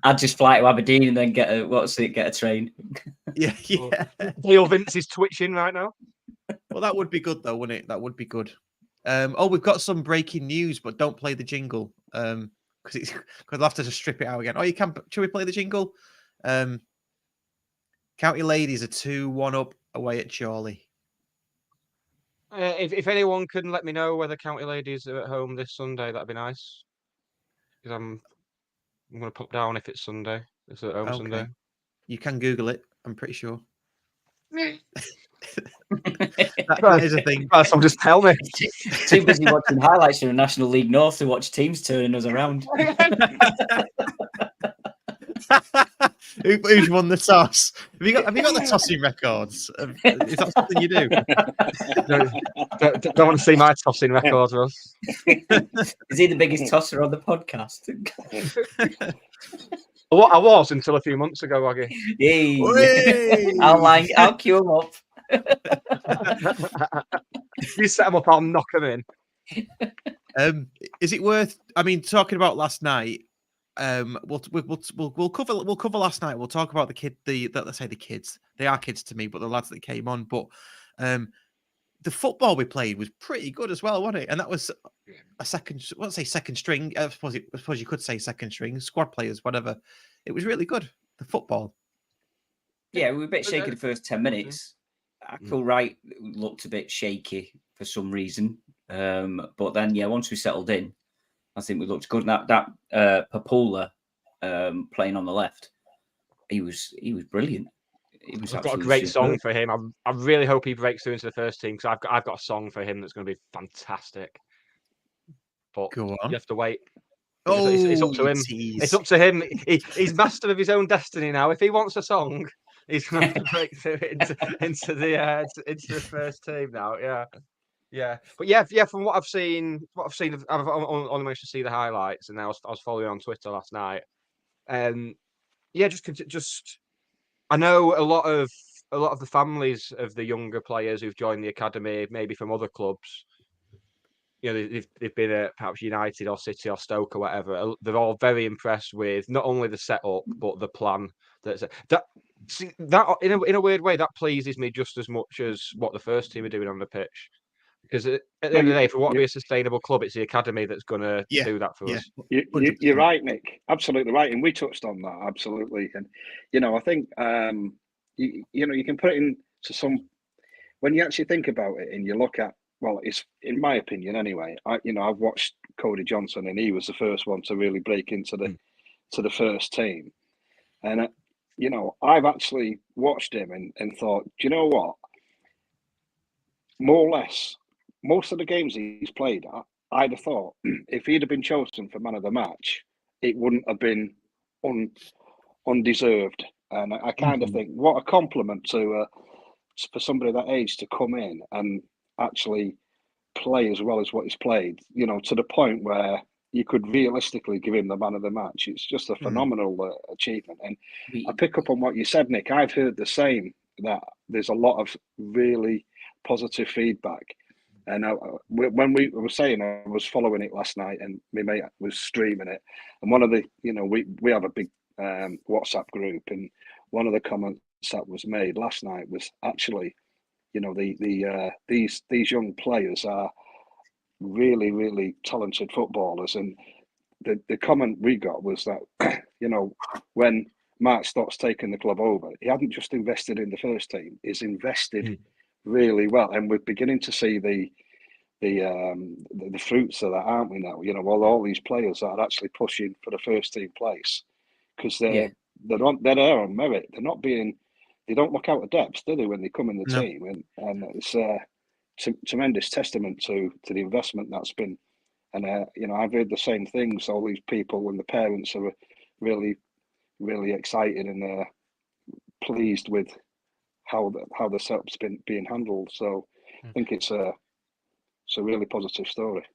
I'd just fly to Aberdeen and then get a train. Yeah. Neil Vince is twitching right now. Well, that would be good though, wouldn't it? That would be good. We've got some breaking news, but don't play the jingle. Because I'll have to just strip it out again. You can. Should we play the jingle? County Ladies are 2-1 up away at Chorley. If anyone can let me know whether County Ladies are at home this Sunday, that'd be nice. Because I'm going to pop down if it's Sunday. It's at home Sunday. You can Google it. I'm pretty sure. That is a thing. Someone just tell me. Too busy watching highlights from the National League North to watch teams turning us around. Who's won the toss? Have you got the tossing records? Is that something you do? Don't want to see my tossing records, Russ. Is he the biggest tosser on the podcast? What I was until a few months ago, Waggy. Hey. I'll cue him up. You set him up, I'll knock him in. Is it worth? I mean, talking about last night. We'll cover last night. We'll talk about let's say the kids. They are kids to me, but the lads that came on. But the football we played was pretty good as well, wasn't it? And that was a second. I won't say second string. I suppose you could say second string squad players, whatever. It was really good. The football. Yeah, we were a bit shaky the first 10 minutes. Ackle Wright looked a bit shaky for some reason, but then once we settled in, I think we looked good. And that Papula playing on the left, he was brilliant. I've got a great song for him. I really hope he breaks through into the first team, because I've got a song for him that's going to be fantastic. But go on. You have to wait. It's up to him. It's up to him. He's master of his own destiny now. If he wants a song, he's going to have to break through into the first team now. Yeah. But from what I've seen, I've only managed to see the highlights, and I was following on Twitter last night. Just I know a lot of the families of the younger players who've joined the academy, maybe from other clubs. They've been at perhaps United or City or Stoke or whatever. They're all very impressed with not only the setup but the plan. That in a weird way that pleases me just as much as what the first team are doing on the pitch. Because at the end of the day, if we want to be a sustainable club, it's the academy that's going to do that for us. You're right, Nick. Absolutely right, and we touched on that absolutely. And I think you can put it into some. When you actually think about it, and you look at, it's in my opinion anyway. I've watched Cody Johnson, and he was the first one to really break into the first team. And I've actually watched him and thought, do you know what? More or less, most of the games he's played at, I'd have thought if he'd have been chosen for man of the match, it wouldn't have been undeserved. And I kind of think what a compliment to for somebody that age to come in and actually play as well as what he's played, to the point where you could realistically give him the man of the match. It's just a phenomenal achievement. And I pick up on what you said, Nick. I've heard the same, that there's a lot of really positive feedback. And when we were saying, I was following it last night, and my mate was streaming it. And one of the, we have a big WhatsApp group, and one of the comments that was made last night was actually, these young players are really, really talented footballers. And the comment we got was that, when Mark Stott's taken the club over, he hadn't just invested in the first team; he's invested really well, and we're beginning to see the fruits of that, aren't we now? All these players that are actually pushing for the first team place, because they're there on merit. They don't look out of depth, do they, when they come in the team? And it's tremendous testament to the investment that's been. And I've heard the same things. All these people and the parents are really, really excited and pleased with how the setup's been being handled. So I think it's a really positive story.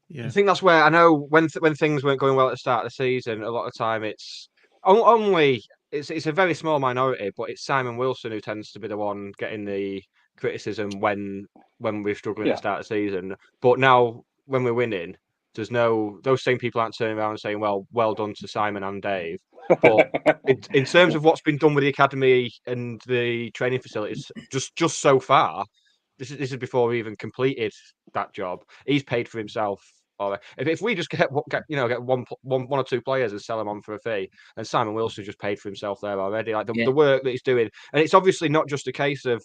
Yeah. I think that's where I know when things weren't going well at the start of the season, a lot of time it's only it's a very small minority, but it's Simon Wilson who tends to be the one getting the criticism when we're struggling at the start of the season. But now when we're winning, there's those same people aren't turning around and saying, well done to Simon and Dave. But in terms of what's been done with the academy and the training facilities, just so far, this is before we even completed that job. He's paid for himself. If we just get one or two players and sell them on for a fee, and Simon Wilson just paid for himself there already. Like the work that he's doing, and it's obviously not just a case of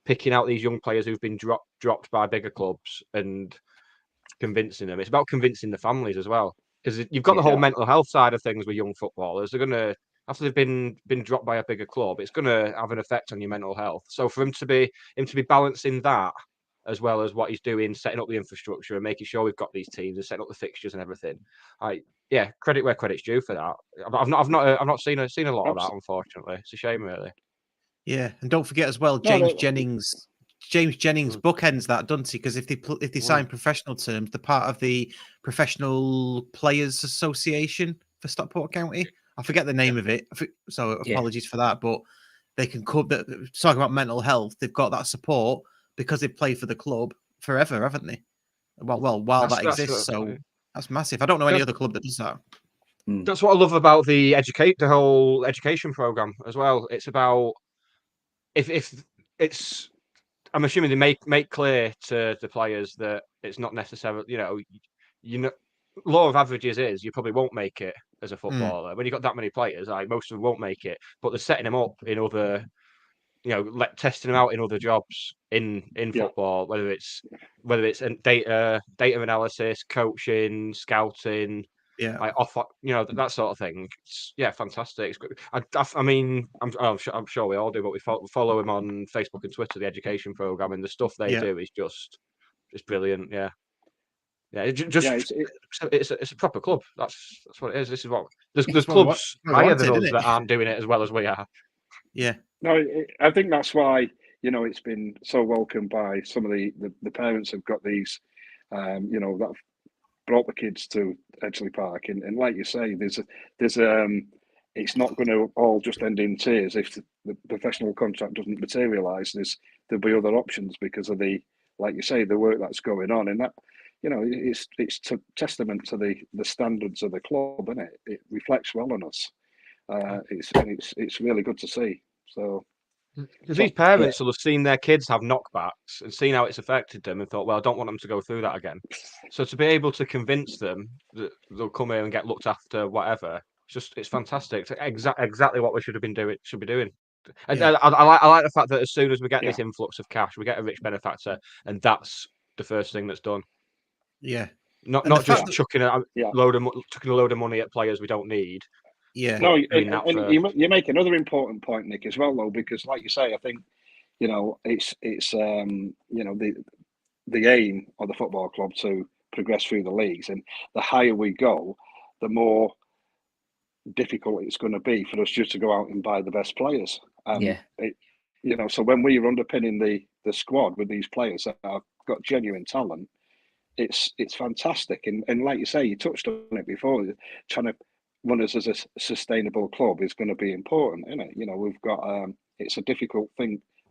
picking out these young players who've been dropped by bigger clubs and convincing them. It's about convincing the families as well, because you've got the whole mental health side of things with young footballers. They're gonna, after they've been dropped by a bigger club, it's gonna have an effect on your mental health. So for him to be balancing that as well as what he's doing, setting up the infrastructure and making sure we've got these teams and setting up the fixtures and everything. Credit where credit's due for that. I've not seen a lot of that, unfortunately. It's a shame, really. Yeah, and don't forget as well, James Jennings bookends that, doesn't he? Because if they sign professional terms, they're part of the Professional Players Association for Stockport County. I forget the name of it, so apologies for that. But they can talking about mental health. They've got that support because they play for the club forever, haven't they? While that exists, so that's massive. I don't know any other club that does that. That's what I love about the whole education program as well. It's about if it's. I'm assuming they make clear to the players that it's not necessarily, law of averages is you probably won't make it as a footballer. When you've got that many players, most of them won't make it, but they're setting them up in other, testing them out in other jobs in football, whether it's data analysis, coaching, scouting, that sort of thing. It's, fantastic. I mean, I'm sure we all do, but we follow him on Facebook and Twitter, the education program, and the stuff they do is just brilliant. Yeah. Yeah, it's a proper club. That's what it is. This is what there's clubs higher than us that aren't doing it as well as we are. Yeah. No, I think that's why it's been so welcomed by some of the parents have got these, that have brought the kids to Edgeley Park, and like you say, there's it's not going to all just end in tears if the professional contract doesn't materialise. There'll be other options because of like you say, the work that's going on, and that. It's testament to the standards of the club, isn't it? It reflects well on us. It's really good to see. So, because these parents will have seen their kids have knockbacks and seen how it's affected them, and thought, well, I don't want them to go through that again. So to be able to convince them that they'll come here and get looked after, whatever, it's fantastic. It's exactly what we should be doing. And I like the fact that as soon as we get this influx of cash, we get a rich benefactor, and that's the first thing that's done. Yeah, not just chucking a load of money at players we don't need. Yeah, no, and you make another important point, Nick, as well, though, because like you say, I think it's the aim of the football club to progress through the leagues, and the higher we go, the more difficult it's going to be for us just to go out and buy the best players. Yeah. So when we are underpinning the squad with these players that have got genuine talent, it's fantastic. And like you say, you touched on it before, trying to run us as a sustainable club is going to be important, isn't it? We've got it's a difficult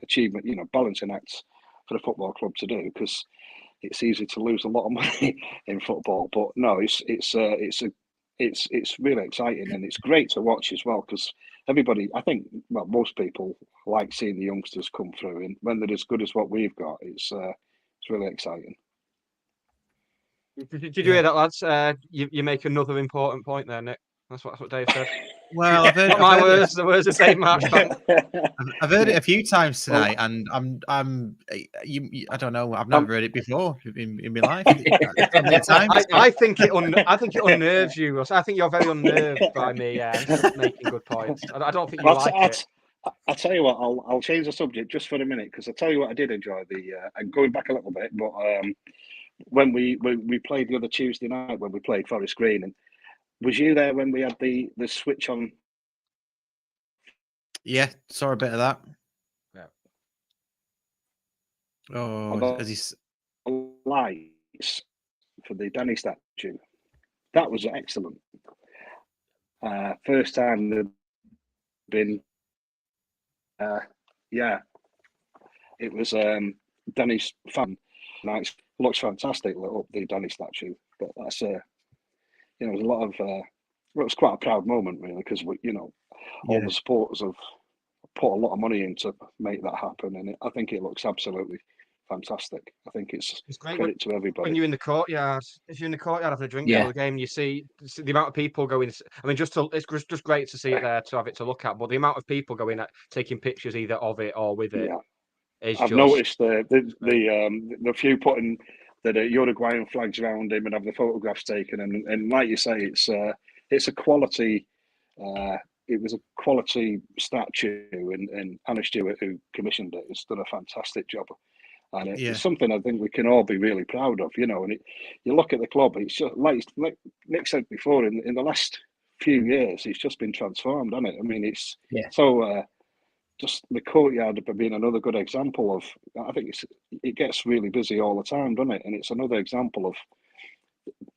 achievement, balancing acts for the football club to do, because it's easy to lose a lot of money in football. But no, it's really exciting, and it's great to watch as well, because everybody, I think, most people like seeing the youngsters come through, and when they're as good as what we've got, it's really exciting. Did you hear that, lads? You make another important point there, Nick. That's what Dave said. Well, I've heard not my words, the words of Dave Marchbank. I've heard it a few times tonight, and I don't know. I've never heard it before in my life. I think it unnerves you. I think you're very unnerved by me making good points. I don't think you like it. I'll tell you what. I'll change the subject just for a minute, because I'll tell you what, I did enjoy and going back a little bit, but when we played the other Tuesday night, when we played Forest Green, and was you there when we had the switch on? Yeah, saw a bit of that. Yeah. Oh, as he's lights for the Danny statue. That was excellent. First time they've been. Yeah, it was Danny's fan. Nice, looks fantastic. Lit up the Danny statue, but that's there's a lot of. It was quite a proud moment, really, because all the supporters have put a lot of money in to make that happen, and I think it looks absolutely fantastic. I think it's great credit to everybody. When you're in the courtyard, if you're in the courtyard having a drink before the game, you see the amount of people going. I mean, it's just great to see it there, to have it to look at. But the amount of people going at taking pictures either of it or with it. Yeah. I've noticed the few putting the Uruguayan flags around him and have the photographs taken, and like you say, it's a quality. It was a quality statue, and Anna Stewart, who commissioned it, has done a fantastic job. And it's something I think we can all be really proud of, And you look at the club, it's just like Nick said before. In the last few years, it's just been transformed, hasn't it? I mean, it's so. Just the courtyard being another good example of. I think it gets really busy all the time, doesn't it? And it's another example of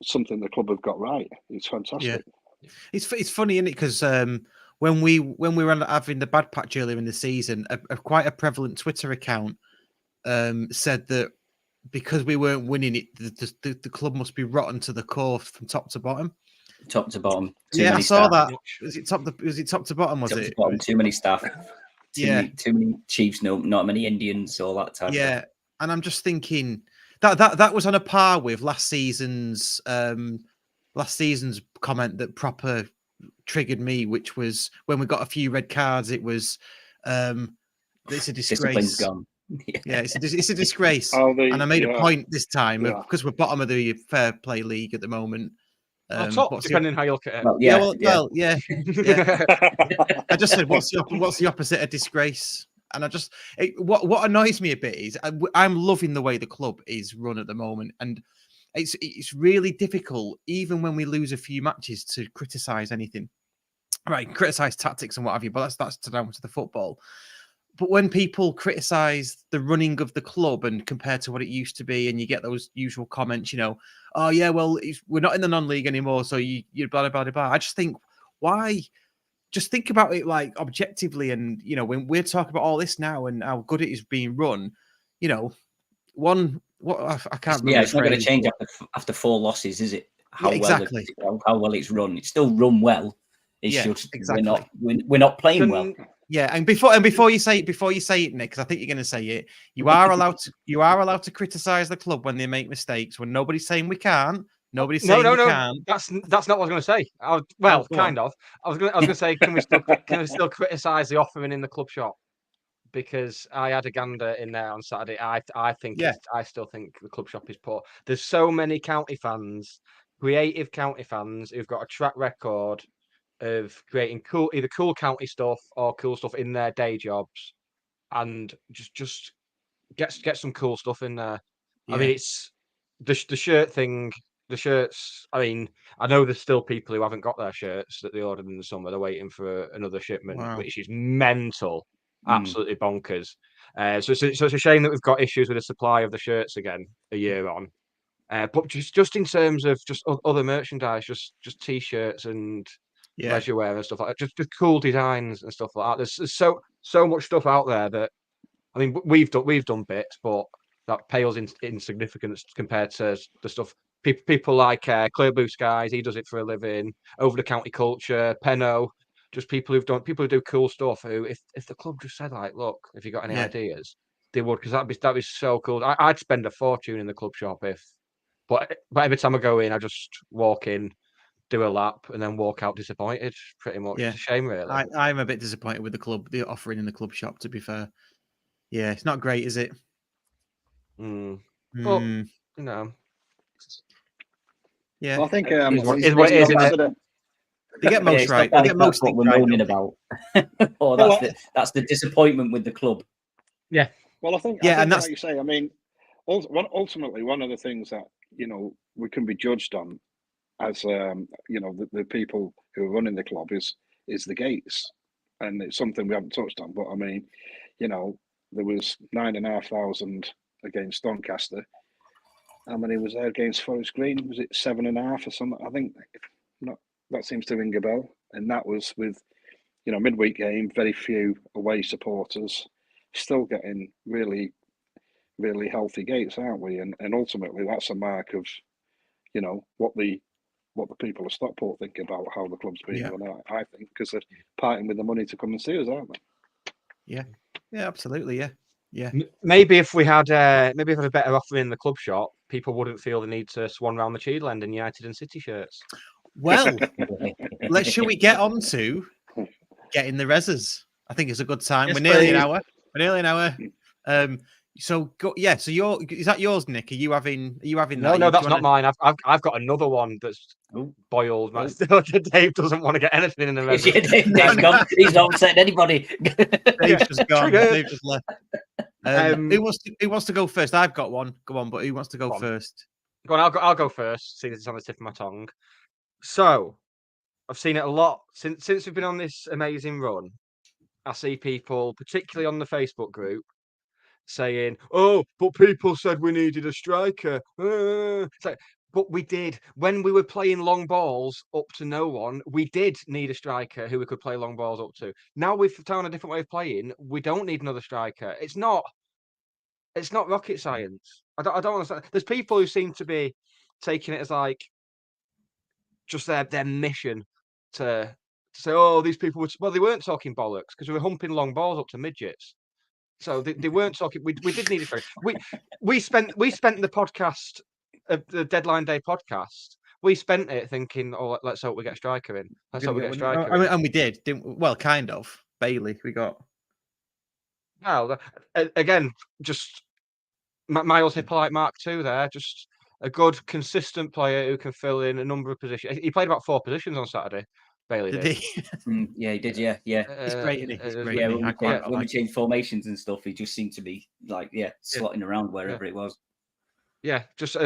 something the club have got right. It's fantastic. Yeah. It's funny, isn't it? Because when we were having the bad patch earlier in the season, quite a prevalent Twitter account said that because we weren't winning it, the club must be rotten to the core from top to bottom. Top to bottom. I saw that. Was it top to bottom? Was it? To bottom, too many staff. Too many Chiefs. No, not many Indians. All that type. Yeah, and I'm just thinking that was on a par with last season's comment that proper triggered me, which was when we got a few red cards. It was it's a disgrace. Gone. Yeah, it's a disgrace. And I made a point this time because we're bottom of the fair play league at the moment. Top, depending how you look at it. Well, yeah. I just said, what's the opposite of disgrace? And what annoys me a bit is I'm loving the way the club is run at the moment, and it's really difficult, even when we lose a few matches, to criticise anything. Right, criticise tactics and what have you, but that's down to the football. But when people criticise the running of the club and compared to what it used to be, and you get those usual comments, oh yeah, well, we're not in the non-league anymore, so you're blah blah blah. I just think, why? Just think about it like objectively, and when we're talking about all this now and how good it is being run, I can't remember. Yeah, it's not going to change after 4 losses, is it? How well it's run. It's still run well. It's just exactly. We're not playing well. Yeah, and before you say it, Nick, because I think you're going to say it, you are allowed to criticize the club when they make mistakes. When nobody's saying we can't, nobody's saying we can't. That's not what I was going to say. Kind of. I was going to say, can we still criticize the offering in the club shop? Because I had a gander in there on Saturday. I still think the club shop is poor. There's so many county fans, creative county fans, who've got a track record of creating either cool county stuff or cool stuff in their day jobs, and just get some cool stuff in there. I mean, it's the shirt thing the shirts. I mean, I know there's still people who haven't got their shirts that they ordered in the summer. They're waiting for another shipment, which is mental, absolutely bonkers. So it's a shame that we've got issues with the supply of the shirts again a year on. But just in terms of just other merchandise, just t-shirts and leisure wear and stuff like that, just cool designs and stuff like that. There's so much stuff out there that, I mean, we've done bits, but that pales in significance compared to the stuff people like Clear Blue Skies. He does it for a living. Over the County Culture, Penno, just people who do cool stuff. Who, if the club just said like, look, if you got any ideas, they would, because that'd be so cool. I'd spend a fortune in the club shop but every time I go in, I just walk in, do a lap, and then walk out disappointed. Pretty much, it's a shame, really. I'm a bit disappointed with the offering in the club shop. To be fair, it's not great, is it? But you know, well, I think is what it is, isn't it? They get most right. They get most what we're moaning about. Or that's the disappointment with the club. Yeah. Well, I think and that's like you say. I mean, ultimately, one of the things that we can be judged on as the people who are running the club is the gates, and it's something we haven't touched on. But I mean, there was 9,500 against Doncaster. How many was there against Forest Green? Was it 7.5 or something? I think that seems to ring a bell. And that was with midweek game, very few away supporters, still getting really, really healthy gates, aren't we? And ultimately, that's a mark of what the people of Stockport think about how the club's been run. I think, because they're parting with the money to come and see us, aren't they? Yeah, absolutely, yeah. Maybe if we had a better offer in the club shop, people wouldn't feel the need to swan around the Cheadle End in United and City shirts. Well, shall we get on to getting the reses? I think it's a good time. Yes, We're nearly an hour. So is that yours, Nick? Are you having that? No, that's not mine. I've got another one that's boiled. Dave doesn't want to get anything in the reses. He's not upsetting anybody. Dave's just gone. Dave just left. Who wants to go first? I've got one. Go on, but who wants to go first? Go on, I'll go first, seeing as it's on the tip of my tongue. So, I've seen it a lot since we've been on this amazing run. I see people, particularly on the Facebook group, saying, "Oh, but people said we needed a striker." It's like, but we did. When we were playing long balls up to no one, we did need a striker who we could play long balls up to. Now we've found a different way of playing. We don't need another striker. It's not rocket science. I don't understand. There's people who seem to be taking it as like just their mission to say, "Oh, these people were..." Well, they weren't talking bollocks because we were humping long balls up to midgets. So they weren't talking. We did need a striker. We spent the podcast, the deadline day podcast. We spent it thinking, "Oh, let's hope we get a striker in. Let's hope we get a striker." And we did, didn't we? Well, kind of. Bailey, we got. Well, again, just Miles Hippolyte Mark II there. Just a good, consistent player who can fill in a number of positions. He played about 4 positions on Saturday. Bailey did. He did. Yeah. He's great, isn't he? He's great. When we changed formations and stuff, he just seemed to be like, slotting around wherever it was. Yeah, just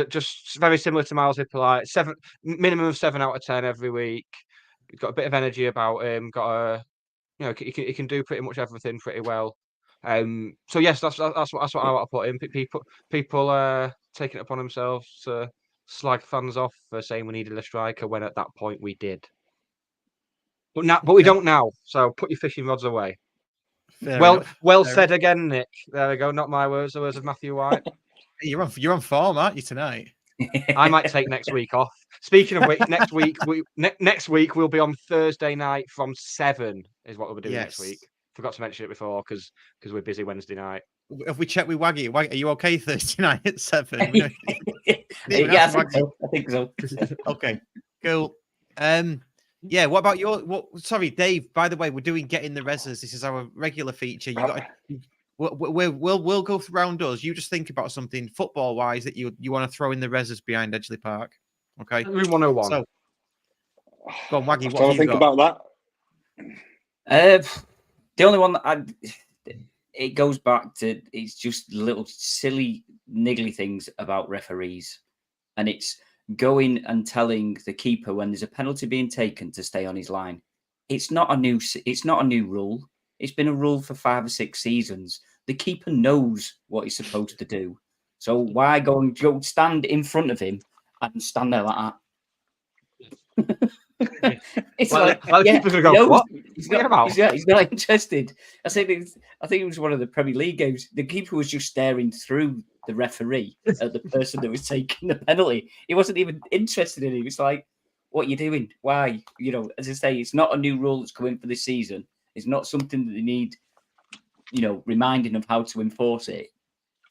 very similar to Miles Hippolyte. Minimum of 7 out of 10 every week. He's got a bit of energy about him. He can do pretty much everything pretty well. So yes, that's what I want to put in. People taking it upon themselves to slag fans off for saying we needed a striker when at that point we did. But we don't now. So put your fishing rods away. Fair said again, Nick. There we go. Not my words, the words of Matthew White. You're on form, aren't you, tonight? I might take next week off. Speaking of which, next week we'll be on Thursday night from 7 is what we'll be doing next week. Forgot to mention it before because we're busy Wednesday night. Have we checked with Waggy? Are you okay Thursday night at 7? I think so. Okay, cool. What about sorry, Dave, by the way, we're doing Getting the Reses. This is our regular feature. We'll go around us. You just think about something football wise that you want to throw in the reses behind Edgeley Park. Okay. 101. So go on, Waggy. What do you think about that? The only one that it goes back to, it's just little silly niggly things about referees, and it's going and telling the keeper when there's a penalty being taken to stay on his line. It's not a new rule. It's been a rule for 5 or 6 seasons. The keeper knows what he's supposed to do. So why go stand in front of him and stand there like that? It's keeper's gonna go, what? He's not interested. I think it was one of the Premier League games. The keeper was just staring through the referee at the person that was taking the penalty. He wasn't even interested in it. He was like, "What are you doing? Why?" As I say, it's not a new rule that's come in for this season. It's not something that they need, reminding of how to enforce it.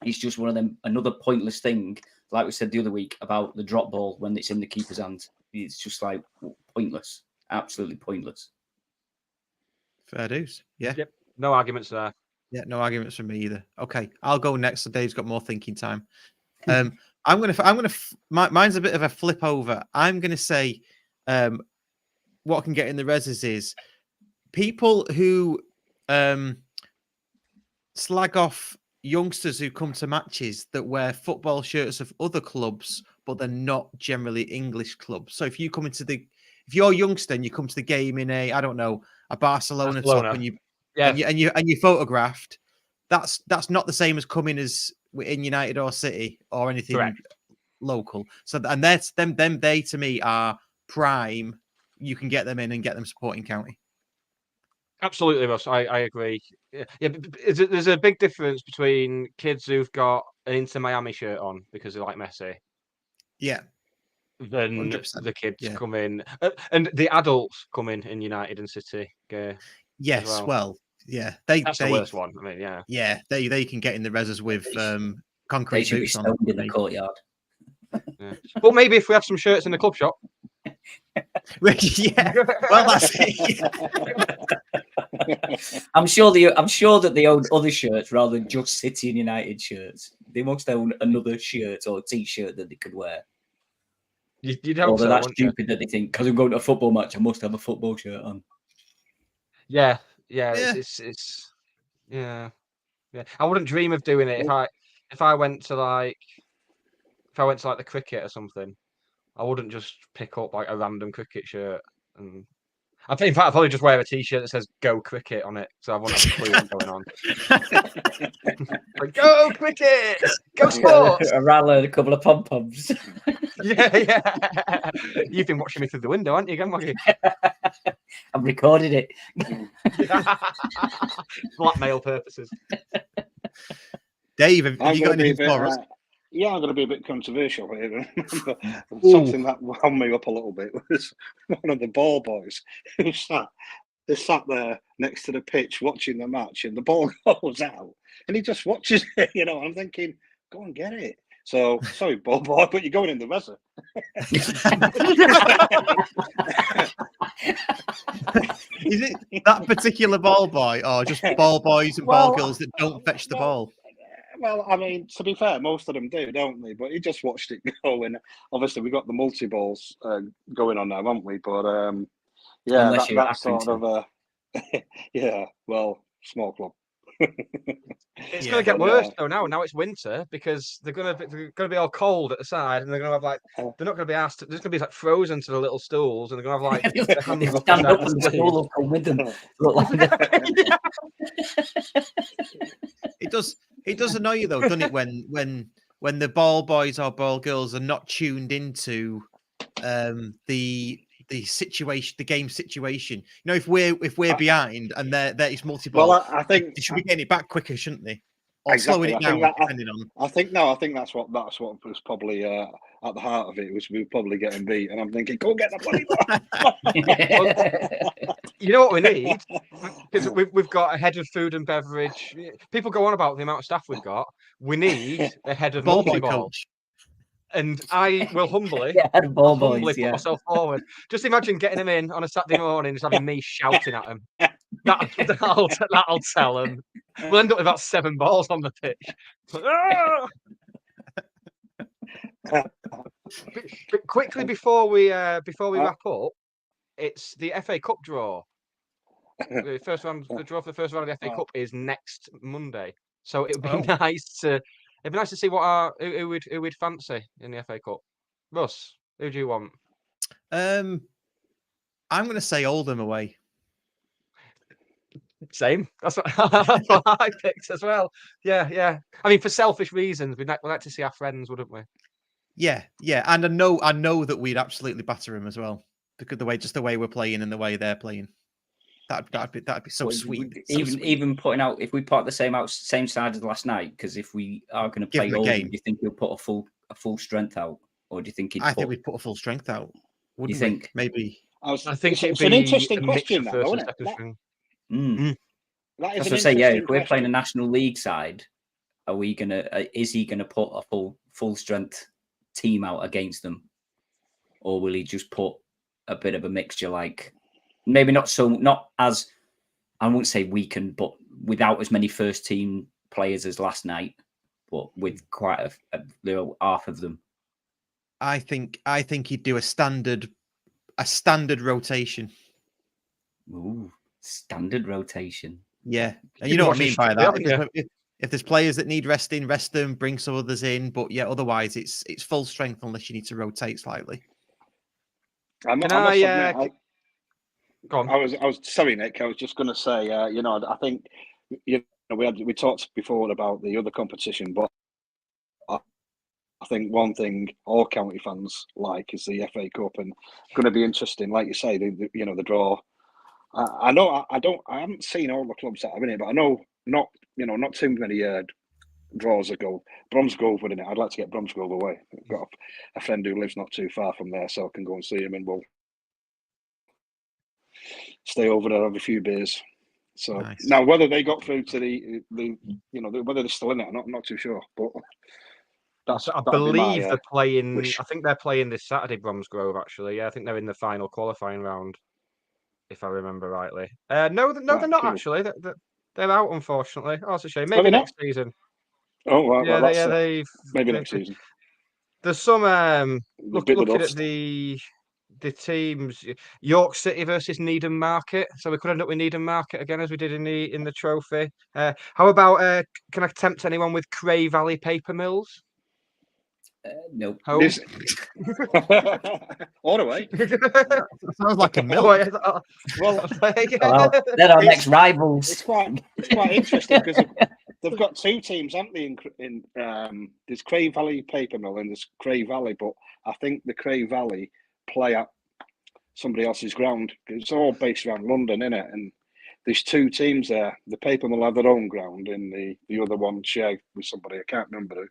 It's just one of them, another pointless thing, like we said the other week about the drop ball when it's in the keeper's hand. It's just like pointless, absolutely pointless. Fair dues. Yeah. Yep. No arguments there. Yeah, no arguments from me either. Okay, I'll go next. So Dave's got more thinking time. Mine's a bit of a flip over. I'm gonna say, what can get in the reses is people who slag off youngsters who come to matches that wear football shirts of other clubs, but they're not generally English clubs. So if you're a youngster and you come to the game in a Barcelona top and you photographed, that's not the same as coming as in United or City or anything local. So and that's them they to me are prime. You can get them in and get them supporting county. Absolutely, Russ. I agree. Yeah, there's a big difference between kids who've got an Inter Miami shirt on because they like Messi. Yeah. Then 100%. the kids come in, and the adults come in United and City. Yes, well, yeah, that's the worst one. I mean, yeah, they can get in the reses with concrete boots on in the courtyard. Yeah. But maybe if we have some shirts in the club shop. Yeah, well, that's it. I'm sure that they own other shirts rather than just City and United shirts. They must own another shirt or T-shirt that they could wear. You'd hope so, that's stupid that they think because I'm going to a football match, I must have a football shirt on. Yeah. It's yeah. I wouldn't dream of doing it if I went to like the cricket or something. I wouldn't just pick up like a random cricket shirt. And in fact, I'd probably just wear a T-shirt that says "Go Cricket" on it, so I wouldn't have a clue what's going on. Like, go cricket, go sports. A rattler, a couple of pom poms. Yeah. You've been watching me through the window, haven't you, Maggie? I'm recording it. Blackmail purposes. Dave, have you got anything for us? Yeah, I'm going to be a bit controversial here. Something that wound me up a little bit was one of the ball boys who sat there next to the pitch watching the match, and the ball goes out, and he just watches it. I'm thinking, go and get it. So sorry, ball boy, but you're going in the reser. Is it that particular ball boy, or just ball boys and ball girls that don't fetch the ball? Well, I mean, to be fair, most of them do, don't they? But he just watched it go, and obviously we got the multi-balls going on now, haven't we? But that's sort of a small club. It's going to get worse though now. Now it's winter because they're going to be all cold at the side, and they're going to have like they're not going to be asked. There's going to be like frozen to the little stools, and they're going to have like their hands up stand up and the stool will come with them. Look like It does annoy you though, doesn't it? When the ball boys or ball girls are not tuned into the situation, the game situation. If we're behind and there is multi-ball, well, I think they should be getting it back quicker, shouldn't they? Or exactly. slowing it down, depending on. I think that's what was probably at the heart of it. Was we were probably getting beat, and I'm thinking, go get the bloody ball. You know what we need? Because we've got a head of food and beverage. People go on about the amount of staff we've got. We need a head of multi-ball. And I will humbly put myself forward. Just imagine getting him in on a Saturday morning, just having me shouting at him. That'll tell them. We'll end up with about 7 balls on the pitch. But quickly before we wrap up, it's the FA Cup draw. The draw for the first round of the FA Cup is next Monday. So it would be nice to see who we'd fancy in the FA Cup. Russ, Who do you want? I'm going to say Oldham away. Same. That's what I picked as well. Yeah. I mean, for selfish reasons, we'd like to see our friends, wouldn't we? Yeah. And I know that we'd absolutely batter him as well, because the way we're playing and the way they're playing. That'd be so sweet. Even putting out, if we put the same side as last night, because if we are going to play Oldham, do you think he'll put a full strength out, or do you think I think we'd put a full strength out? Wouldn't you think? We? Maybe. I think it's an interesting question, that, isn't it? That is if we're playing a National League side, is he gonna put a full strength team out against them, or will he just put a bit of a mixture, like maybe not as, I wouldn't say weakened, but without as many first team players as last night, but with quite a little half of them? I think he'd do a standard rotation. Ooh, standard rotation. Yeah, and you know what I mean by that. If there's players that need resting, rest them, bring some others in. But yeah, otherwise it's full strength unless you need to rotate slightly. Go on. I was sorry, Nick. I was just going to say, I think we talked before about the other competition, but I think one thing all county fans like is the FA Cup, and going to be interesting, like you say, the draw. I know I haven't seen all the clubs that are in it, but I know not too many draws ago. Bromsgrove were in it. I'd like to get Bromsgrove away. I've got a friend who lives not too far from there, so I can go and see him, and we'll stay over there, have a few beers. So nice. Now, whether they got through to the whether they're still in it, I'm not too sure. But I believe they're playing. Wish. I think they're playing this Saturday, Bromsgrove. Actually, yeah, I think they're in the final qualifying round, if I remember rightly. No, they're not actually. They're out, unfortunately. Oh, it's a shame. Maybe next season. Oh, well, maybe next season. There's some looking at the teams. York City versus Needham Market. So we could end up with Needham Market again, as we did in the trophy. How about can I tempt anyone with Cray Valley Paper Mills? Nope. All the way. Sounds like a mill. Well, they're our next rivals. It's quite interesting because they've got two teams, haven't they? In there's Cray Valley Paper Mill and there's Cray Valley, but I think the Cray Valley play at somebody else's ground. It's all based around London, isn't it? And there's two teams there. The Paper Mill have their own ground, and the other one share with somebody. I can't remember who.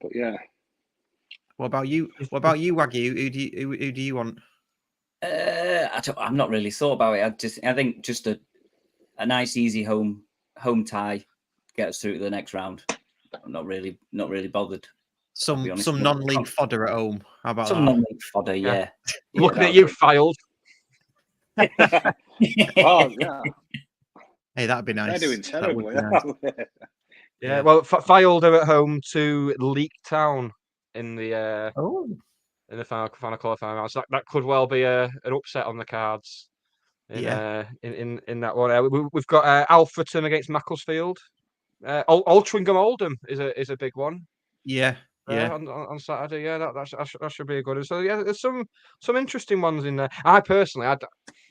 But yeah. What about you, Waggy? Who do you want? I've not really thought about it. I think just a nice easy home tie get us through to the next round. I'm not really bothered. Some non-league fodder at home. How about some non-league fodder? Yeah. Looking at you, Filed. Oh yeah. Hey, that'd be nice. They're doing terribly. Yeah. Well, Filed are at home to Leek Town in the final qualifying round. So that could well be an upset on the cards. In that one, we've got Alfreton against Macclesfield. Altrincham Oldham is a big one. Yeah. On Saturday, that should be a good one. So yeah, there's some interesting ones in there. I personally,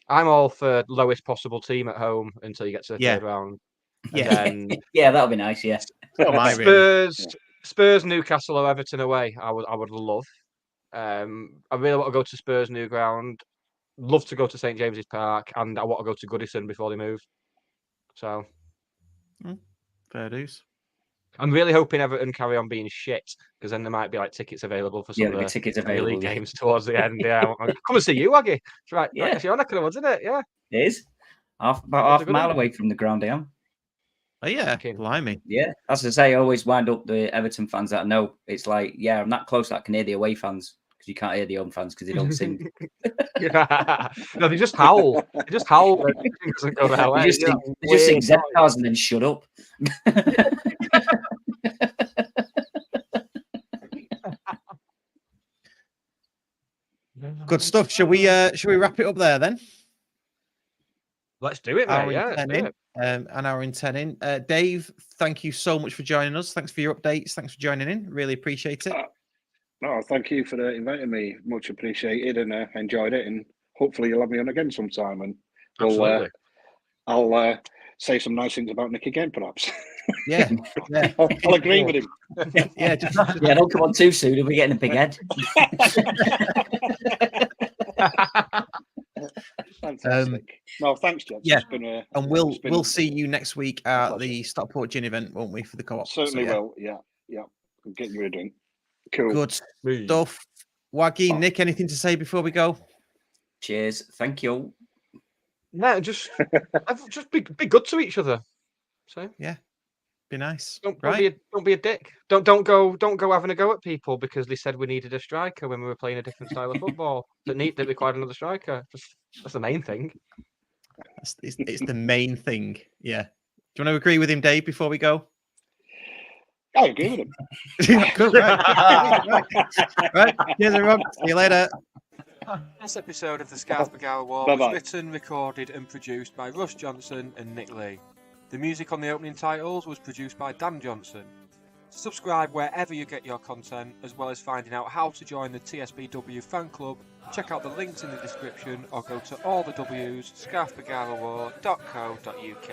I'm all for lowest possible team at home until you get to the third round. Yeah, yeah, that'll be nice. Yeah, Spurs, Newcastle, or Everton away. I would love. I really want to go to Spurs' new ground. Love to go to St James's Park, and I want to go to Goodison before they move. So, fair dues. I'm really hoping Everton carry on being shit, because then there might be like tickets available for some of the tickets available league games towards the end. Yeah, come and see you, Aggie. It's right. Yeah, it's your neck of the woods, isn't it? Yeah, it is. About half a mile away from the ground I am. Oh yeah, blimey. Yeah, as I say, I always wind up the Everton fans that I know. It's like, yeah, I'm that close that I can hear the away fans, because you can't hear the home fans because they don't sing. No, they just howl. They just howl when it doesn't go their way. They just sing Z-Cars and then shut up. Good stuff. Shall we wrap it up there then? Let's do it, mate. An hour and 10 in. Dave, thank you so much for joining us. Thanks for your updates. Thanks for joining in. Really appreciate it. No, thank you for inviting me. Much appreciated, and enjoyed it. And hopefully you'll have me on again sometime. And Absolutely. I'll say some nice things about Nick again, perhaps. Yeah, yeah. I'll agree with him. Yeah, Yeah, don't come on too soon. We'll be getting a big head. Fantastic. No, thanks, Jed. Yeah, and we'll see you next week at the Stockport Gin event, won't we, for the co-op? Certainly will. Yeah. I'm getting rid of him. Cool. Good stuff. Waggy, Nick, anything to say before we go? Cheers. Thank you. No, just be good to each other. So yeah, be nice. Don't be a dick. Don't go having a go at people because they said we needed a striker when we were playing a different style of football that required another striker. That's the main thing. It's the main thing. Yeah. Do you want to agree with him, Dave? Before we go. I agree with him. Cool, right. Cheers, everyone. See you later. This episode of the Scarf Bagara War was written, recorded and produced by Russ Johnson and Nick Lee. The music on the opening titles was produced by Dan Johnson. Subscribe wherever you get your content, as well as finding out how to join the TSBW fan club. Check out the links in the description or go to allthews scarfbagarawar.co.uk.